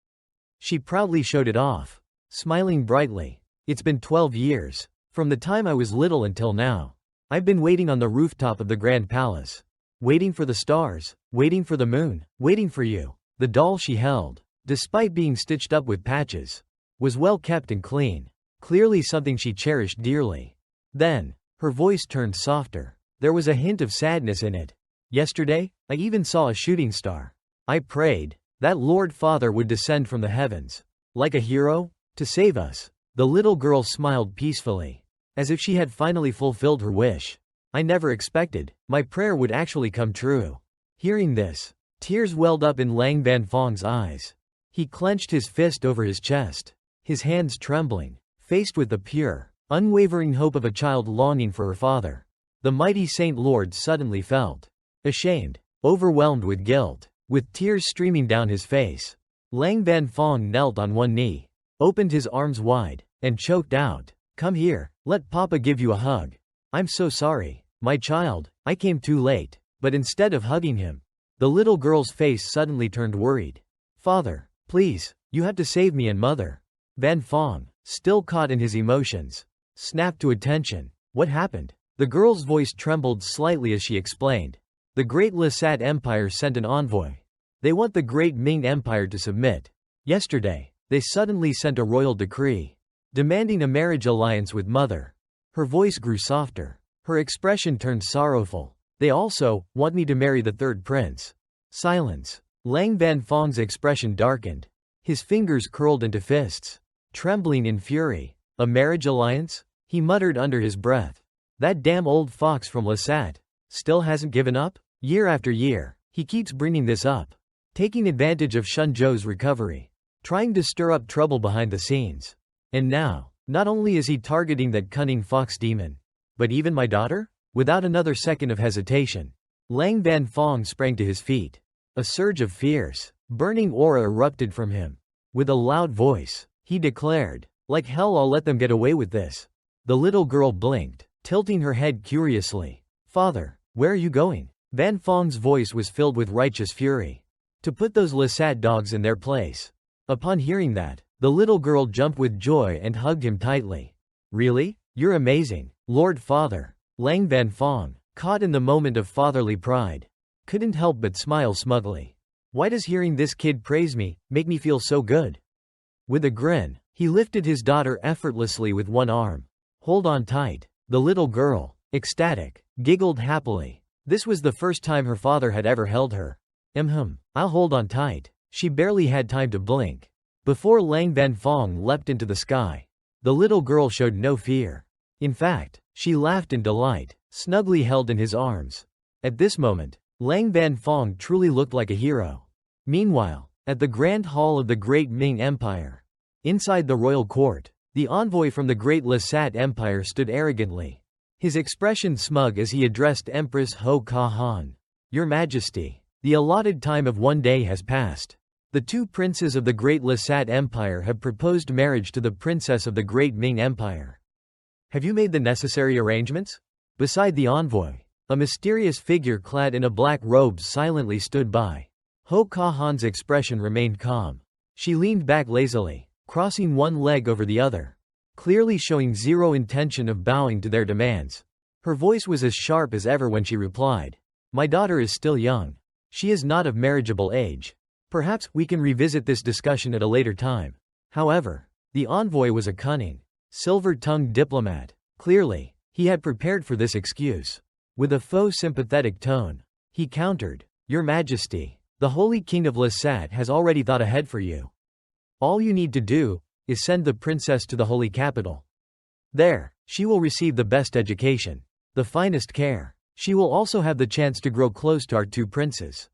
She proudly showed it off, smiling brightly. "It's been 12 years. From the time I was little until now. I've been waiting on the rooftop of the Grand Palace. Waiting for the stars, waiting for the moon, waiting for you." The doll she held, despite being stitched up with patches, was well kept and clean, clearly something she cherished dearly. Then, her voice turned softer. There was a hint of sadness in it. "Yesterday, I even saw a shooting star. I prayed that Lord Father would descend from the heavens, like a hero, to save us." The little girl smiled peacefully, as if she had finally fulfilled her wish. "I never expected my prayer would actually come true." Hearing this, tears welled up in Lang Van Fong's eyes. He clenched his fist over his chest, his hands trembling, faced with the pure, unwavering hope of a child longing for her father. The mighty Saint Lord suddenly felt ashamed, overwhelmed with guilt. With tears streaming down his face, Lang Van Fong knelt on one knee, opened his arms wide, and choked out, "Come here, let Papa give you a hug. I'm so sorry, my child, I came too late." But instead of hugging him, the little girl's face suddenly turned worried. "Father, please, you have to save me and Mother." Van Fong, still caught in his emotions, snapped to attention. "What happened?" The girl's voice trembled slightly as she explained. "The Great Lasat Empire sent an envoy. They want the Great Ming Empire to submit. Yesterday, they suddenly sent a royal decree, demanding a marriage alliance with Mother." Her voice grew softer. Her expression turned sorrowful. "They also want me to marry the third prince." Silence. Lang Van Fong's expression darkened. His fingers curled into fists, trembling in fury. "A marriage alliance?" he muttered under his breath. "That damn old fox from Lasat still hasn't given up? Year after year, he keeps bringing this up, taking advantage of Shunzhou's recovery, trying to stir up trouble behind the scenes. And now, not only is he targeting that cunning fox demon, but even my daughter?" Without another second of hesitation, Lang Van Fong sprang to his feet. A surge of fierce, burning aura erupted from him. With a loud voice, he declared, "Like hell I'll let them get away with this." The little girl blinked, tilting her head curiously. "Father, where are you going?" Van Fong's voice was filled with righteous fury. "To put those Lasat dogs in their place." Upon hearing that, the little girl jumped with joy and hugged him tightly. "Really? You're amazing, Lord Father." Lang Van Fong, caught in the moment of fatherly pride, couldn't help but smile smugly. "Why does hearing this kid praise me make me feel so good?" With a grin, he lifted his daughter effortlessly with one arm. "Hold on tight." The little girl, ecstatic, giggled happily. This was the first time her father had ever held her. I'll hold on tight." She barely had time to blink before Lang Van Fong leapt into the sky. The little girl showed no fear. In fact, she laughed in delight, snugly held in his arms. At this moment, Lang Van Fong truly looked like a hero. Meanwhile, at the Grand Hall of the Great Ming Empire, inside the royal court, the envoy from the Great Lasat Empire stood arrogantly, his expression smug as he addressed Empress Ho Ka Han. "Your Majesty, the allotted time of 1 day has passed. The two princes of the Great Lasat Empire have proposed marriage to the princess of the Great Ming Empire. Have you made the necessary arrangements?" Beside the envoy, a mysterious figure clad in a black robe silently stood by. Ho Ka Han's expression remained calm. She leaned back lazily, crossing one leg over the other, clearly showing zero intention of bowing to their demands. Her voice was as sharp as ever when she replied, "My daughter is still young. She is not of marriageable age. Perhaps we can revisit this discussion at a later time. However, the envoy was a cunning, silver-tongued diplomat. Clearly, he had prepared for this excuse. With a faux sympathetic tone, he countered, "Your Majesty, the Holy King of Lasat has already thought ahead for you. All you need to do is send the princess to the holy capital. There, she will receive the best education, the finest care. She will also have the chance to grow close to our two princes.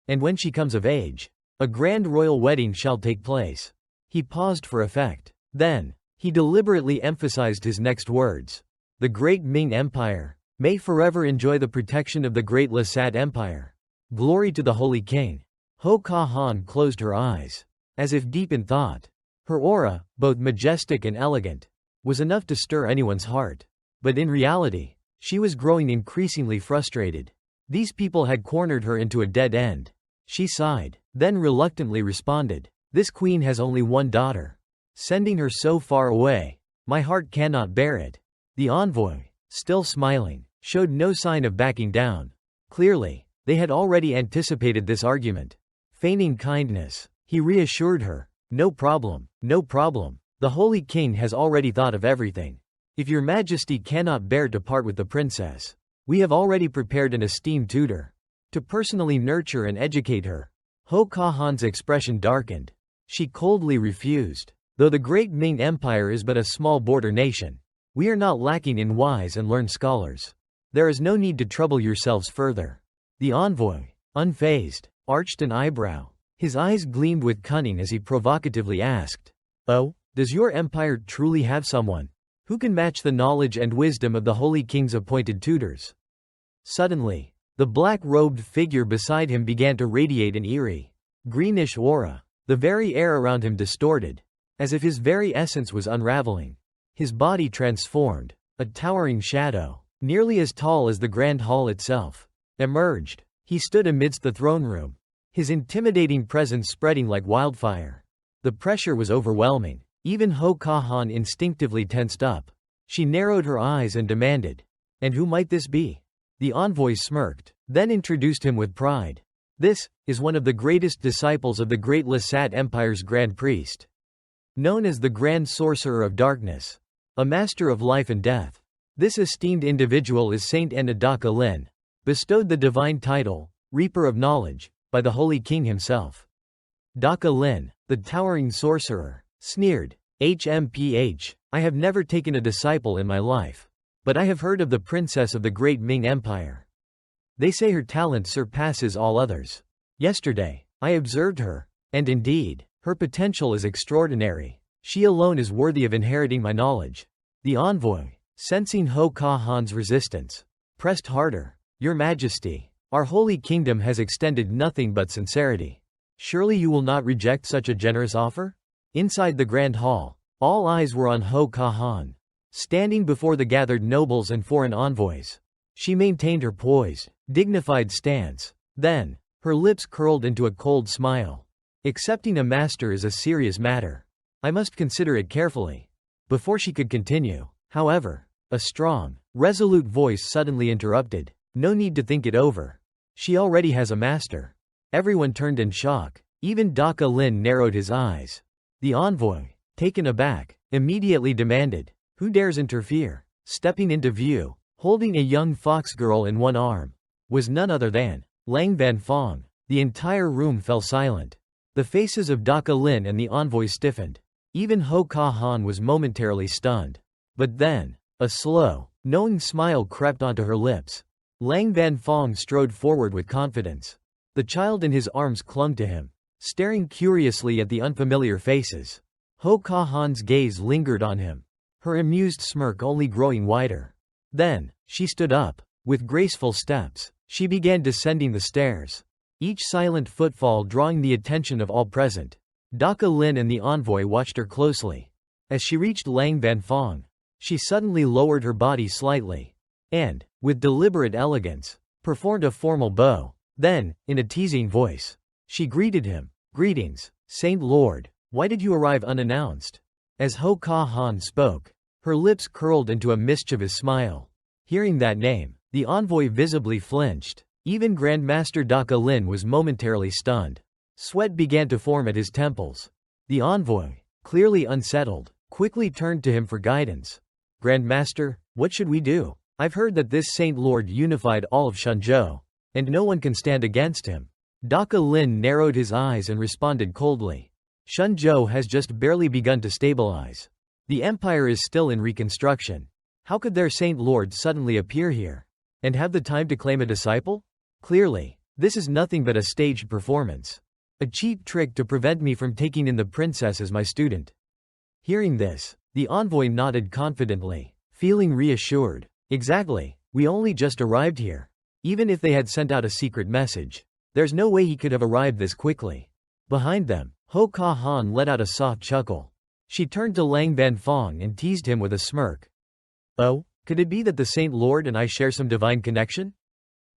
And when she comes of age, a grand royal wedding shall take place." He paused for effect. Then, he deliberately emphasized his next words. "The great Ming Empire may forever enjoy the protection of the great Lasat Empire. Glory to the Holy King." Ho Ka Han closed her eyes, as if deep in thought. Her aura, both majestic and elegant, was enough to stir anyone's heart. But in reality, she was growing increasingly frustrated. These people had cornered her into a dead end. She sighed, then reluctantly responded, "This queen has only one daughter. Sending her so far away, my heart cannot bear it." The envoy, still smiling, showed no sign of backing down. Clearly, they had already anticipated this argument. Feigning kindness, he reassured her, "No problem, no problem. The Holy King has already thought of everything. If your Majesty cannot bear to part with the princess, we have already prepared an esteemed tutor to personally nurture and educate her." Ho Ka Han's expression darkened. She coldly refused. "Though the great Ming Empire is but a small border nation, we are not lacking in wise and learned scholars. There is no need to trouble yourselves further." The envoy, unfazed, arched an eyebrow. His eyes gleamed with cunning as he provocatively asked, "Oh, does your empire truly have someone who can match the knowledge and wisdom of the Holy King's appointed tutors?" Suddenly, the black-robed figure beside him began to radiate an eerie, greenish aura. The very air around him distorted, as if his very essence was unraveling. His body transformed. A towering shadow, nearly as tall as the Grand Hall itself, emerged. He stood amidst the throne room, his intimidating presence spreading like wildfire. The pressure was overwhelming. Even Ho Ka Han instinctively tensed up. She narrowed her eyes and demanded, "And who might this be?" The envoy smirked, then introduced him with pride. "This is one of the greatest disciples of the great Lasat Empire's Grand Priest. Known as the Grand Sorcerer of Darkness, a master of life and death. This esteemed individual is Saint Enadaka Lin, bestowed the divine title, Reaper of Knowledge, by the Holy King himself." Daka Lin, the towering sorcerer, sneered, "HMPH, I have never taken a disciple in my life. But I have heard of the princess of the great Ming Empire. They say her talent surpasses all others. Yesterday, I observed her, and indeed, her potential is extraordinary. She alone is worthy of inheriting my knowledge." The envoy, sensing Ho Ka Han's resistance, pressed harder, "Your Majesty, our holy kingdom has extended nothing but sincerity. Surely you will not reject such a generous offer?" Inside the Grand Hall, all eyes were on Ho Ka Han, standing before the gathered nobles and foreign envoys. She maintained her poised, dignified stance. Then, her lips curled into a cold smile. "Accepting a master is a serious matter. I must consider it carefully." Before she could continue, however, a strong, resolute voice suddenly interrupted, "No need to think it over. She already has a master." Everyone turned in shock. Even Daka Lin narrowed his eyes. The envoy, taken aback, immediately demanded, "Who dares interfere?" Stepping into view, holding a young fox girl in one arm, was none other than Lang Vanfong. The entire room fell silent. The faces of Daka Lin and the envoy stiffened. Even Ho Ka Han was momentarily stunned. But then, a slow, knowing smile crept onto her lips. Lang Vanfong strode forward with confidence. The child in his arms clung to him, staring curiously at the unfamiliar faces. Ho Ka Han's gaze lingered on him, her amused smirk only growing wider. Then, she stood up. With graceful steps, she began descending the stairs, each silent footfall drawing the attention of all present. Daka Lin and the envoy watched her closely. As she reached Lang Vanfong, she suddenly lowered her body slightly, and, with deliberate elegance, performed a formal bow. Then, in a teasing voice, she greeted him. "Greetings, Saint Lord. Why did you arrive unannounced?" As Ho Ka Han spoke, her lips curled into a mischievous smile. Hearing that name, the envoy visibly flinched. Even Grandmaster Daka Lin was momentarily stunned. Sweat began to form at his temples. The envoy, clearly unsettled, quickly turned to him for guidance. Grandmaster, what should we do? I've heard that this Saint Lord unified all of Shenzhou, and no one can stand against him. Daka Lin narrowed his eyes and responded coldly. Shenzhou has just barely begun to stabilize. The empire is still in reconstruction. How could their Saint Lord suddenly appear here? And have the time to claim a disciple? Clearly, this is nothing but a staged performance. A cheap trick to prevent me from taking in the princess as my student. Hearing this, the envoy nodded confidently, feeling reassured. Exactly, we only just arrived here. Even if they had sent out a secret message, there's no way he could have arrived this quickly. Behind them, Ho Ka Han let out a soft chuckle. She turned to Lang Banfong and teased him with a smirk. Oh, could it be that the Saint Lord and I share some divine connection?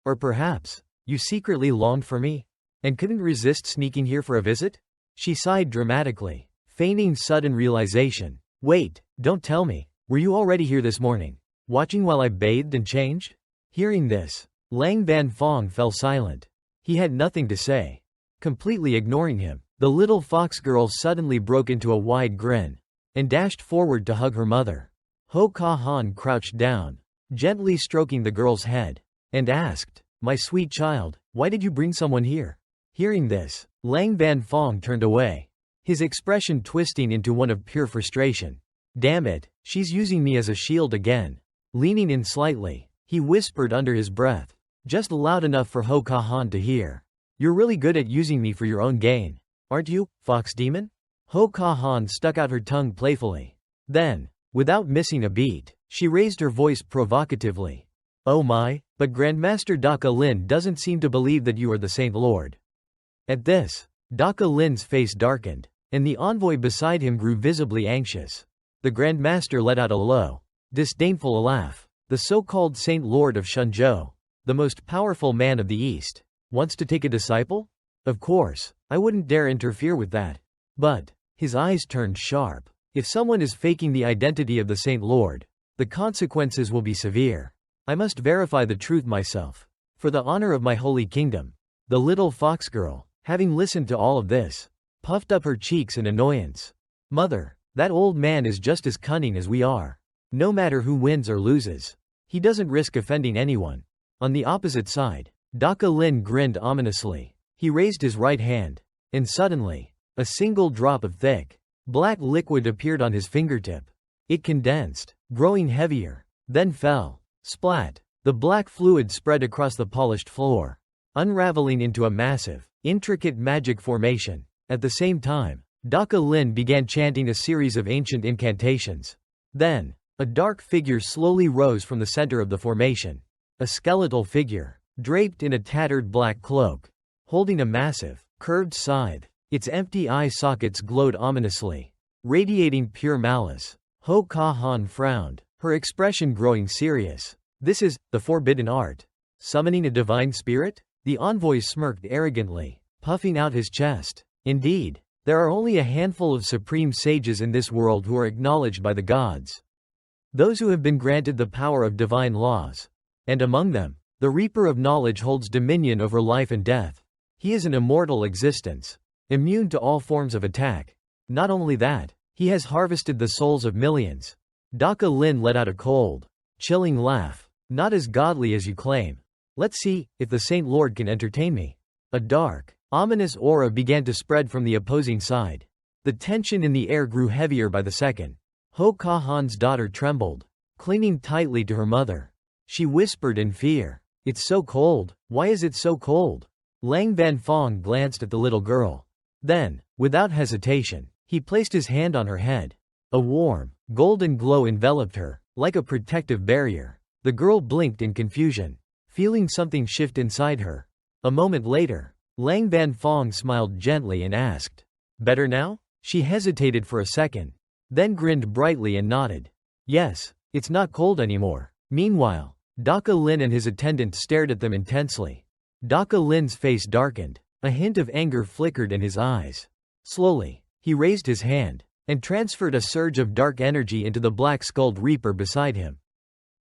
Or perhaps, you secretly longed for me, and couldn't resist sneaking here for a visit? She sighed dramatically, feigning sudden realization. Wait, don't tell me, were you already here this morning, watching while I bathed and changed? Hearing this, Lang Banfong fell silent. He had nothing to say. Completely ignoring him, the little fox girl suddenly broke into a wide grin, and dashed forward to hug her mother. Ho Ka Han crouched down, gently stroking the girl's head, and asked, "My sweet child, why did you bring someone here?" Hearing this, Lang Banfong turned away, his expression twisting into one of pure frustration. Damn it, she's using me as a shield again. Leaning in slightly, he whispered under his breath, just loud enough for Ho Ka Han to hear. You're really good at using me for your own gain, aren't you, fox demon? Ho Ka Han stuck out her tongue playfully. Then, without missing a beat, she raised her voice provocatively. Oh my, but Grandmaster Daka Lin doesn't seem to believe that you are the Saint Lord. At this, Daka Lin's face darkened, and the envoy beside him grew visibly anxious. The Grandmaster let out a low, disdainful laugh. The so-called Saint Lord of Shenzhou, the most powerful man of the East, wants to take a disciple? Of course, I wouldn't dare interfere with that. But, his eyes turned sharp. If someone is faking the identity of the Saint Lord, the consequences will be severe. I must verify the truth myself. For the honor of my holy kingdom. The little fox girl, having listened to all of this, puffed up her cheeks in annoyance. Mother, that old man is just as cunning as we are. No matter who wins or loses, he doesn't risk offending anyone. On the opposite side, Daka Lin grinned ominously. He raised his right hand, and suddenly, a single drop of thick, black liquid appeared on his fingertip. It condensed, growing heavier, then fell. Splat! The black fluid spread across the polished floor, unraveling into a massive, intricate magic formation. At the same time, Daka Lin began chanting a series of ancient incantations. Then, a dark figure slowly rose from the center of the formation. A skeletal figure, draped in a tattered black cloak, holding a massive, curved scythe. Its empty eye sockets glowed ominously, radiating pure malice. Ho Ka Han frowned, her expression growing serious. This is the forbidden art. Summoning a divine spirit? The envoy smirked arrogantly, puffing out his chest. Indeed, there are only a handful of supreme sages in this world who are acknowledged by the gods. Those who have been granted the power of divine laws. And among them, the Reaper of Knowledge holds dominion over life and death. He is an immortal existence, immune to all forms of attack. Not only that, he has harvested the souls of millions. Daka Lin let out a cold, chilling laugh. Not as godly as you claim. Let's see if the Saint Lord can entertain me. A dark, ominous aura began to spread from the opposing side. The tension in the air grew heavier by the second. Ho Ka Han's daughter trembled, clinging tightly to her mother. She whispered in fear. It's so cold. Why is it so cold? Lang Banfong glanced at the little girl. Then, without hesitation, he placed his hand on her head. A warm, golden glow enveloped her, like a protective barrier. The girl blinked in confusion, feeling something shift inside her. A moment later, Lang Banfong smiled gently and asked, "Better now?" She hesitated for a second, then grinned brightly and nodded. Yes, it's not cold anymore. Meanwhile, Daka Lin and his attendant stared at them intensely. Daka Lin's face darkened, a hint of anger flickered in his eyes. Slowly, he raised his hand, and transferred a surge of dark energy into the black-skulled reaper beside him.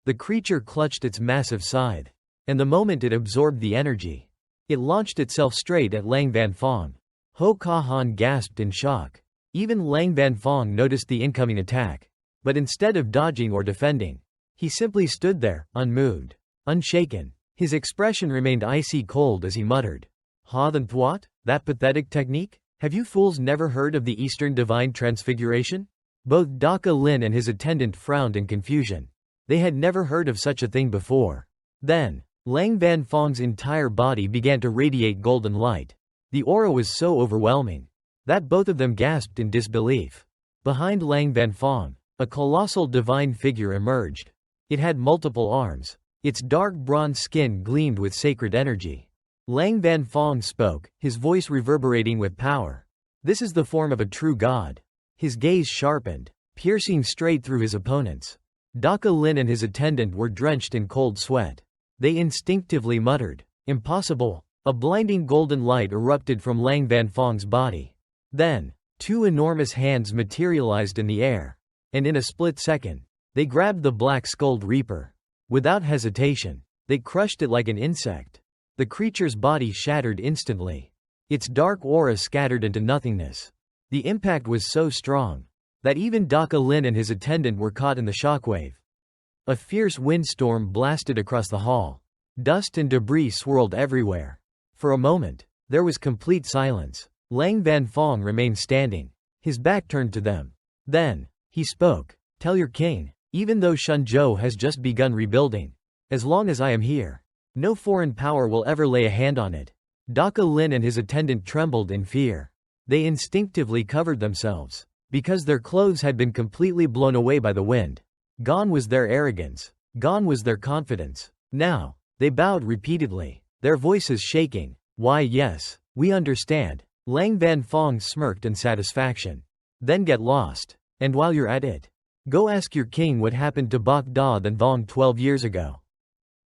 The creature clutched its massive scythe, and the moment it absorbed the energy, it launched itself straight at Lang Vanfong. Ho Ka Han gasped in shock. Even Lang Vanfong noticed the incoming attack. But instead of dodging or defending, he simply stood there, unmoved, unshaken. His expression remained icy cold as he muttered, "Ha then thwat? That pathetic technique? Have you fools never heard of the Eastern Divine Transfiguration?" Both Daka Lin and his attendant frowned in confusion. They had never heard of such a thing before. Then, Lang Vanfong's entire body began to radiate golden light. The aura was so overwhelming that both of them gasped in disbelief. Behind Lang Vanfong, a colossal divine figure emerged. It had multiple arms. Its dark bronze skin gleamed with sacred energy. Lang Vanfong spoke, his voice reverberating with power. "This is the form of a true god." His gaze sharpened, piercing straight through his opponents. Daka Lin and his attendant were drenched in cold sweat. They instinctively muttered, "Impossible." A blinding golden light erupted from Lang Vanfong's body. Then, two enormous hands materialized in the air. And in a split second, they grabbed the black-skulled reaper. Without hesitation, they crushed it like an insect. The creature's body shattered instantly. Its dark aura scattered into nothingness. The impact was so strong that even Daka Lin and his attendant were caught in the shockwave. A fierce windstorm blasted across the hall. Dust and debris swirled everywhere. For a moment, there was complete silence. Lang Vanfong remained standing, his back turned to them. Then, he spoke, "Tell your king, even though Shenzhou has just begun rebuilding, as long as I am here, no foreign power will ever lay a hand on it." Daka Lin and his attendant trembled in fear. They instinctively covered themselves, because their clothes had been completely blown away by the wind. Gone was their arrogance. Gone was their confidence. Now, they bowed repeatedly, their voices shaking. "Why yes, we understand." Lang Vanfong smirked in satisfaction. "Then get lost. And while you're at it, go ask your king what happened to Bok Da Than Vong 12 years ago."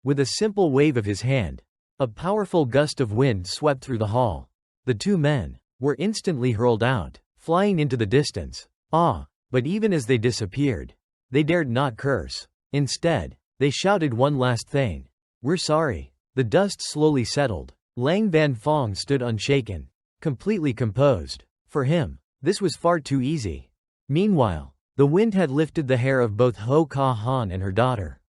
With a simple wave of his hand, a powerful gust of wind swept through the hall. The two men were instantly hurled out, flying into the distance. But even as they disappeared, they dared not curse. Instead, they shouted one last thing. "We're sorry." The dust slowly settled. Lang Vanfong stood unshaken, completely composed. For him, this was far too easy. Meanwhile, the wind had lifted the hair of both Ho Ka Han and her daughter.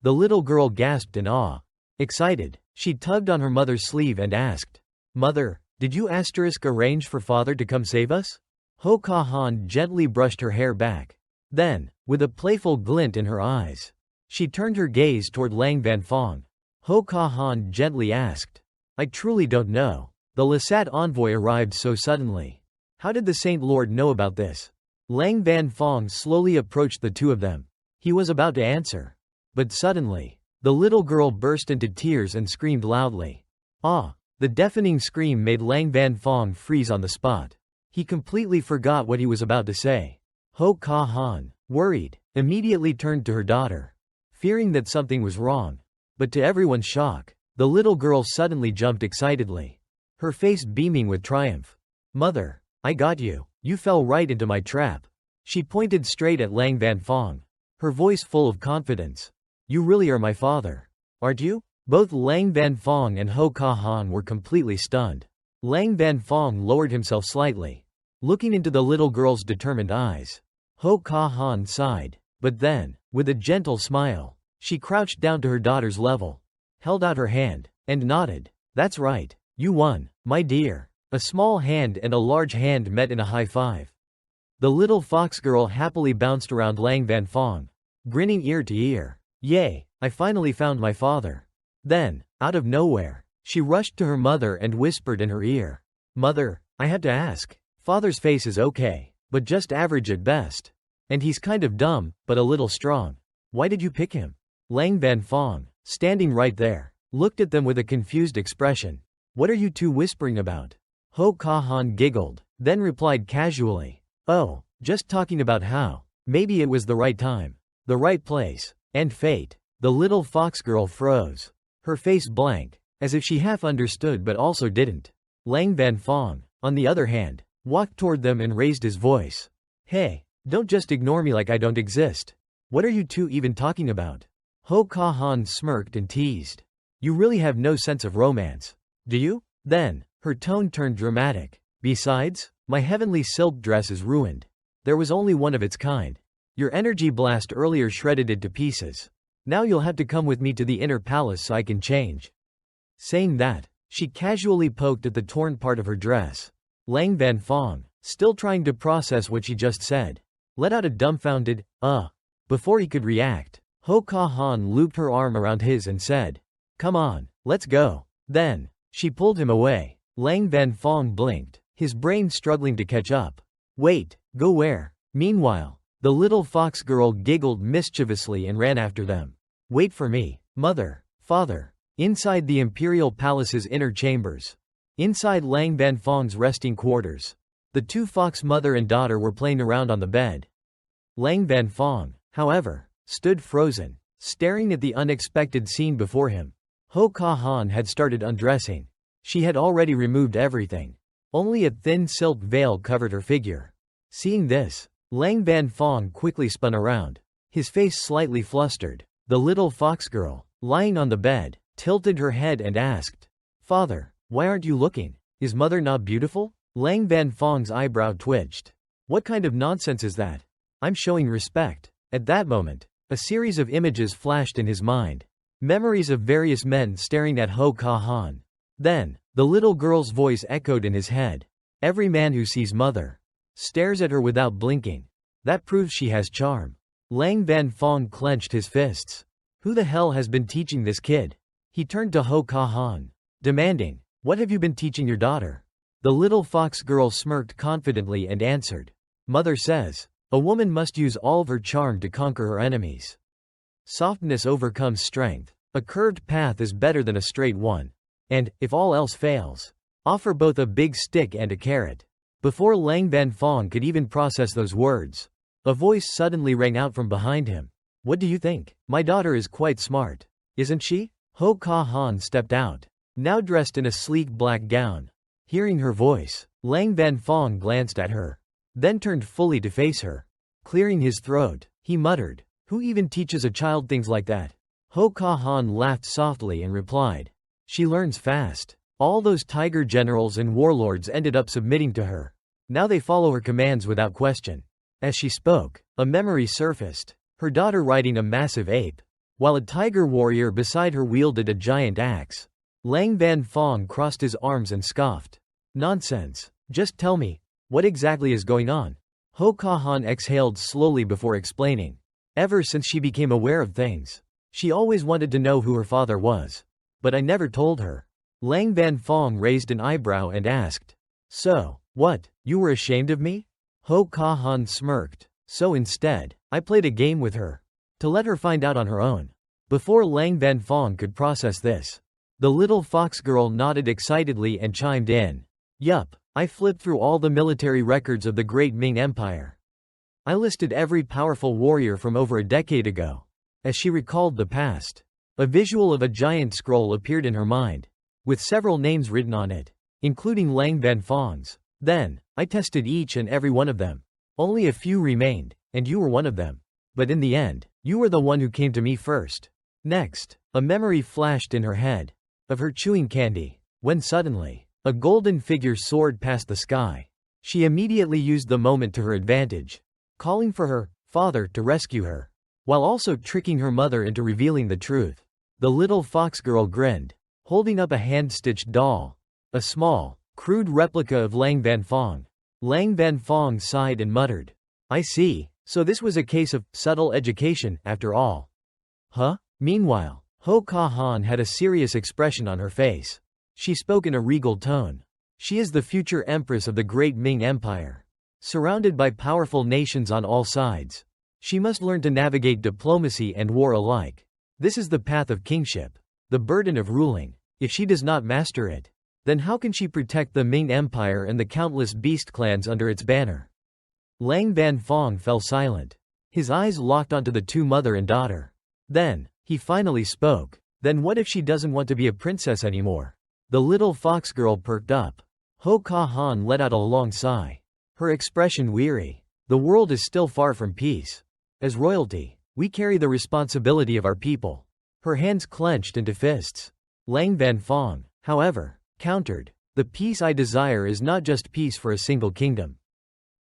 The little girl gasped in awe. Excited, she tugged on her mother's sleeve and asked, "Mother, did you arrange for father to come save us?" Ho Ka Han gently brushed her hair back. Then, with a playful glint in her eyes, she turned her gaze toward Lang Vanfong. Ho Ka Han gently asked, "I truly don't know. The Lasat envoy arrived so suddenly. How did the Saint Lord know about this?" Lang Vanfong slowly approached the two of them. He was about to answer. But suddenly, the little girl burst into tears and screamed loudly. The deafening scream made Lang Vanfong freeze on the spot. He completely forgot what he was about to say. Ho Ka Han, worried, immediately turned to her daughter, fearing that something was wrong. But to everyone's shock, the little girl suddenly jumped excitedly, her face beaming with triumph. "Mother, I got you. You fell right into my trap." She pointed straight at Lang Vanfong, her voice full of confidence. "You really are my father, aren't you?" Both Lang Vanfong and Ho Ka Han were completely stunned. Lang Vanfong lowered himself slightly, looking into the little girl's determined eyes. Ho Ka Han sighed, but then, with a gentle smile, she crouched down to her daughter's level, held out her hand, and nodded. "That's right. You won, my dear." A small hand and a large hand met in a high five. The little fox girl happily bounced around Lang Vanfong, grinning ear to ear. "Yay, I finally found my father." Then, out of nowhere, she rushed to her mother and whispered in her ear, "Mother, I had to ask. Father's face is okay, but just average at best. And he's kind of dumb, but a little strong. Why did you pick him?" Lang Vanfong, standing right there, looked at them with a confused expression. "What are you two whispering about?" Ho Ka Han giggled, then replied casually, "Oh, just talking about how maybe it was the right time, the right place, and fate." The little fox girl froze, her face blank, as if she half understood but also didn't. Lang Vanfong, on the other hand, walked toward them and raised his voice. "Hey, don't just ignore me like I don't exist. What are you two even talking about?" Ho Ka Han smirked and teased. You really have no sense of romance. Do you? Then, her tone turned dramatic. Besides, my heavenly silk dress is ruined. There was only one of its kind. Your energy blast earlier shredded it to pieces. Now you'll have to come with me to the inner palace so I can change. Saying that, she casually poked at the torn part of her dress. Lang Banfong, still trying to process what she just said, let out a dumbfounded, before he could react. Ho Ka Han looped her arm around his and said, "Come on, let's go." Then, she pulled him away. Lang Banfong blinked, his brain struggling to catch up. Wait, go where? Meanwhile, the little fox girl giggled mischievously and ran after them. Wait for me, mother, father. Inside the imperial palace's inner chambers. Inside Lang Banfong's resting quarters. The two fox mother and daughter were playing around on the bed. Lang Banfong, however, stood frozen, staring at the unexpected scene before him. Ho Ka Han had started undressing. She had already removed everything. Only a thin silk veil covered her figure. Seeing this, Lang Banfong quickly spun around, his face slightly flustered. The little fox girl, lying on the bed, tilted her head and asked, "Father, why aren't you looking? Is mother not beautiful?" Lang Banfong's eyebrow twitched. What kind of nonsense is that? I'm showing respect. At that moment, a series of images flashed in his mind. Memories of various men staring at Ho Ka Han. Then, the little girl's voice echoed in his head. Every man who sees mother stares at her without blinking. That proves she has charm. Lang Banfong clenched his fists. Who the hell has been teaching this kid? He turned to Ho Ka Han, demanding, "What have you been teaching your daughter?" The little fox girl smirked confidently and answered, "Mother says, a woman must use all of her charm to conquer her enemies. Softness overcomes strength. A curved path is better than a straight one. And, if all else fails, offer both a big stick and a carrot." Before Lang Banfong could even process those words, a voice suddenly rang out from behind him. "What do you think? My daughter is quite smart, isn't she?" Ho Ka Han stepped out, now dressed in a sleek black gown. Hearing her voice, Lang Banfong glanced at her, then turned fully to face her. Clearing his throat, he muttered, "Who even teaches a child things like that?" Ho Ka Han laughed softly and replied, "She learns fast. All those tiger generals and warlords ended up submitting to her. Now they follow her commands without question." As she spoke, a memory surfaced, her daughter riding a massive ape, while a tiger warrior beside her wielded a giant axe. Lang Banfong crossed his arms and scoffed. "Nonsense. Just tell me, what exactly is going on?" Ho Ka Han exhaled slowly before explaining. Ever since she became aware of things, she always wanted to know who her father was. But I never told her. Lang Banfong raised an eyebrow and asked, "So, what, you were ashamed of me?" Ho Ka Han smirked. "So instead, I played a game with her, to let her find out on her own." Before Lang Banfong could process this, the little fox girl nodded excitedly and chimed in. "Yup, I flipped through all the military records of the great Ming Empire. I listed every powerful warrior from over a decade ago." As she recalled the past, a visual of a giant scroll appeared in her mind, with several names written on it, including Lang Banfong's. "Then, I tested each and every one of them. Only a few remained, and you were one of them. But in the end, you were the one who came to me first." Next, a memory flashed in her head, of her chewing candy, when suddenly, a golden figure soared past the sky. She immediately used the moment to her advantage, calling for her father to rescue her, while also tricking her mother into revealing the truth. The little fox girl grinned, holding up a hand-stitched doll, a small, crude replica of Lang Banfong. Lang Banfong sighed and muttered, "I see, so this was a case of subtle education, after all." Huh? Meanwhile, Ho Ka Han had a serious expression on her face. She spoke in a regal tone. She is the future empress of the great Ming Empire. Surrounded by powerful nations on all sides, she must learn to navigate diplomacy and war alike. This is the path of kingship, the burden of ruling. If she does not master it, then how can she protect the Ming Empire and the countless beast clans under its banner? Lang Banfong fell silent, his eyes locked onto the two mother and daughter. Then, he finally spoke. "Then what if she doesn't want to be a princess anymore?" The little fox girl perked up. Ho Ka Han let out a long sigh, her expression weary. "The world is still far from peace. As royalty, we carry the responsibility of our people." Her hands clenched into fists. Lang Vanfong, however, countered. The peace I desire is not just peace for a single kingdom.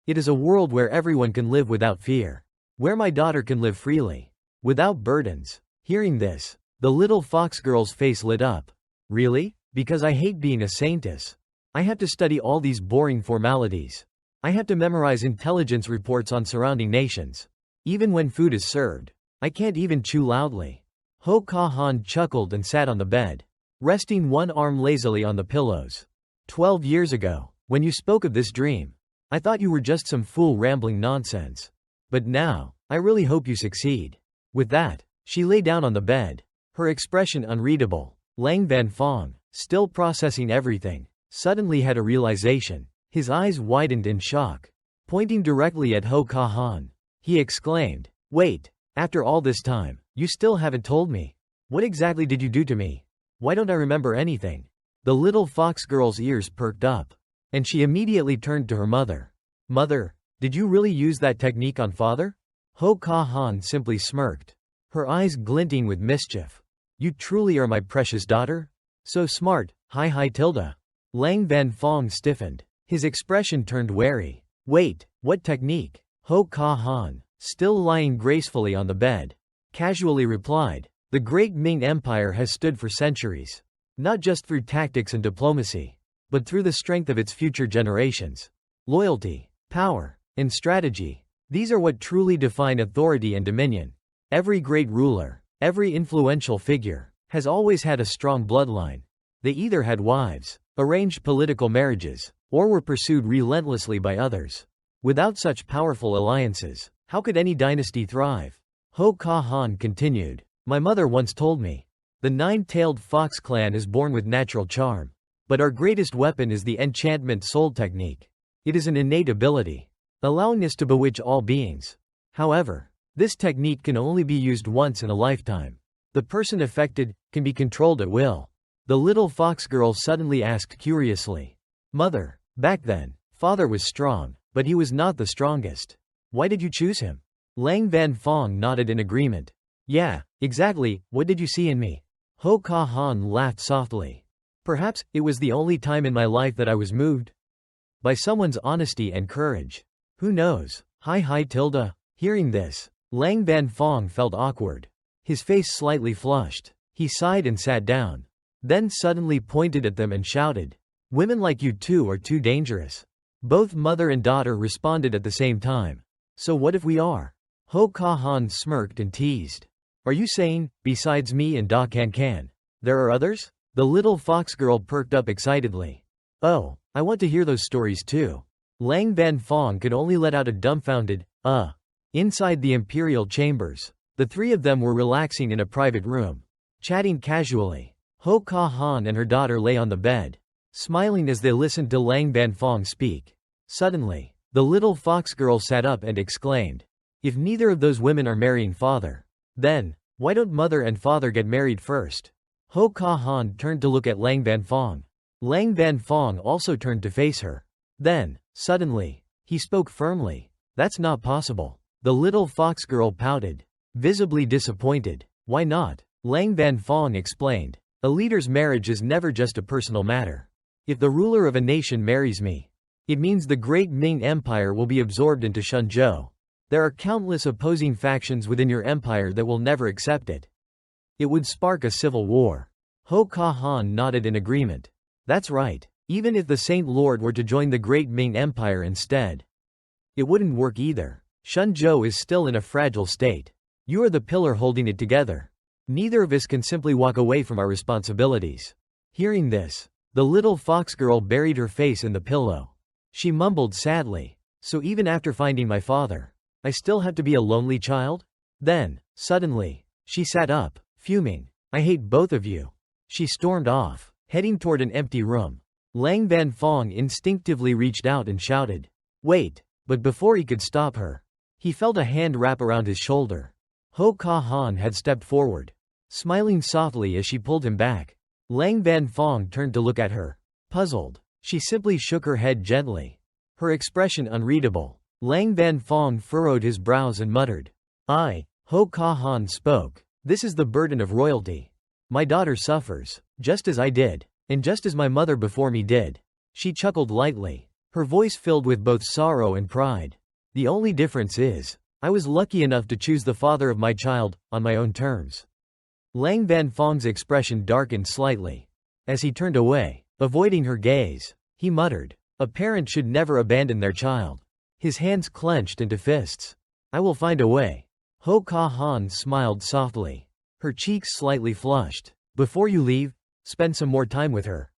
It is a world where everyone can live without fear. Where my daughter can live freely. Without burdens. Hearing this, the little fox girl's face lit up. Really? Because I hate being a saintess. I have to study all these boring formalities. I have to memorize intelligence reports on surrounding nations. Even when food is served, I can't even chew loudly. Ho Ka Han chuckled and sat on the bed, resting one arm lazily on the pillows. 12 years ago, when you spoke of this dream, I thought you were just some fool rambling nonsense. But now, I really hope you succeed. With that, she lay down on the bed, her expression unreadable. Lang Vanfong, still processing everything, suddenly had a realization. His eyes widened in shock. Pointing directly at Ho Ka Han, he exclaimed, "Wait, after all this time, you still haven't told me. What exactly did you do to me? Why don't I remember anything?" The little fox girl's ears perked up, and she immediately turned to her mother. "Mother, did you really use that technique on father?" Ho Ka Han simply smirked, her eyes glinting with mischief. "You truly are my precious daughter? So smart, hi tilde." Lang Vanfong stiffened. His expression turned wary. "Wait, what technique?" Ho Ka Han, still lying gracefully on the bed, casually replied, "The great Ming Empire has stood for centuries. Not just through tactics and diplomacy, but through the strength of its future generations. Loyalty, power, and strategy. These are what truly define authority and dominion. Every great ruler, every influential figure, has always had a strong bloodline. They either had wives, arranged political marriages, or were pursued relentlessly by others. Without such powerful alliances, how could any dynasty thrive?" Ho Ka Han continued, "My mother once told me, the nine-tailed fox clan is born with natural charm. But our greatest weapon is the enchantment soul technique. It is an innate ability, allowing us to bewitch all beings. However, this technique can only be used once in a lifetime. The person affected can be controlled at will." The little fox girl suddenly asked curiously, "Mother, back then, father was strong, but he was not the strongest. Why did you choose him?" Lang Vanfong nodded in agreement. "Yeah, exactly, what did you see in me?" Ho Ka Han laughed softly. "Perhaps, it was the only time in my life that I was moved by someone's honesty and courage. Who knows? Hi tilde." Hearing this, Lang Vanfong felt awkward. His face slightly flushed. He sighed and sat down. Then suddenly pointed at them and shouted, "Women like you two are too dangerous." Both mother and daughter responded at the same time. "So what if we are?" Ho Ka Han smirked and teased. "Are you saying, besides me and Da Can, there are others?" The little fox girl perked up excitedly. "Oh, I want to hear those stories too." Lang Vanfong could only let out a dumbfounded, Inside the imperial chambers, the three of them were relaxing in a private room, chatting casually. Ho Ka Han and her daughter lay on the bed, smiling as they listened to Lang Vanfong speak. Suddenly, the little fox girl sat up and exclaimed, "If neither of those women are marrying father, then, why don't mother and father get married first?" Ho Ka Han turned to look at Lang Vanfong. Lang Vanfong also turned to face her. Then, suddenly, he spoke firmly, "That's not possible." The little fox girl pouted, visibly disappointed. "Why not?" Lang Vanfong explained. "A leader's marriage is never just a personal matter. If the ruler of a nation marries me, it means the great Ming Empire will be absorbed into Shenzhou. There are countless opposing factions within your empire that will never accept it. It would spark a civil war." Ho Ka Han nodded in agreement. "That's right. Even if the Saint Lord were to join the great Ming Empire instead, it wouldn't work either. Shenzhou is still in a fragile state. You are the pillar holding it together. Neither of us can simply walk away from our responsibilities." Hearing this, the little fox girl buried her face in the pillow. She mumbled sadly, "So even after finding my father, I still have to be a lonely child?" Then, suddenly, she sat up, fuming. "I hate both of you." She stormed off, heading toward an empty room. Lang Vanfong instinctively reached out and shouted, "Wait," but before he could stop her, he felt a hand wrap around his shoulder. Ho Ka Han had stepped forward, smiling softly as she pulled him back. Lang Vanfong turned to look at her. Puzzled, she simply shook her head gently, her expression unreadable. Lang Vanfong furrowed his brows and muttered, "Ho Ka Han spoke. This is the burden of royalty. My daughter suffers, just as I did, and just as my mother before me did. She chuckled lightly, her voice filled with both sorrow and pride. The only difference is, I was lucky enough to choose the father of my child, on my own terms. Lang Vanfong's expression darkened slightly. As he turned away, avoiding her gaze, he muttered, "A parent should never abandon their child." His hands clenched into fists. "I will find a way." Ho Ka Han smiled softly. Her cheeks slightly flushed. "Before you leave, spend some more time with her."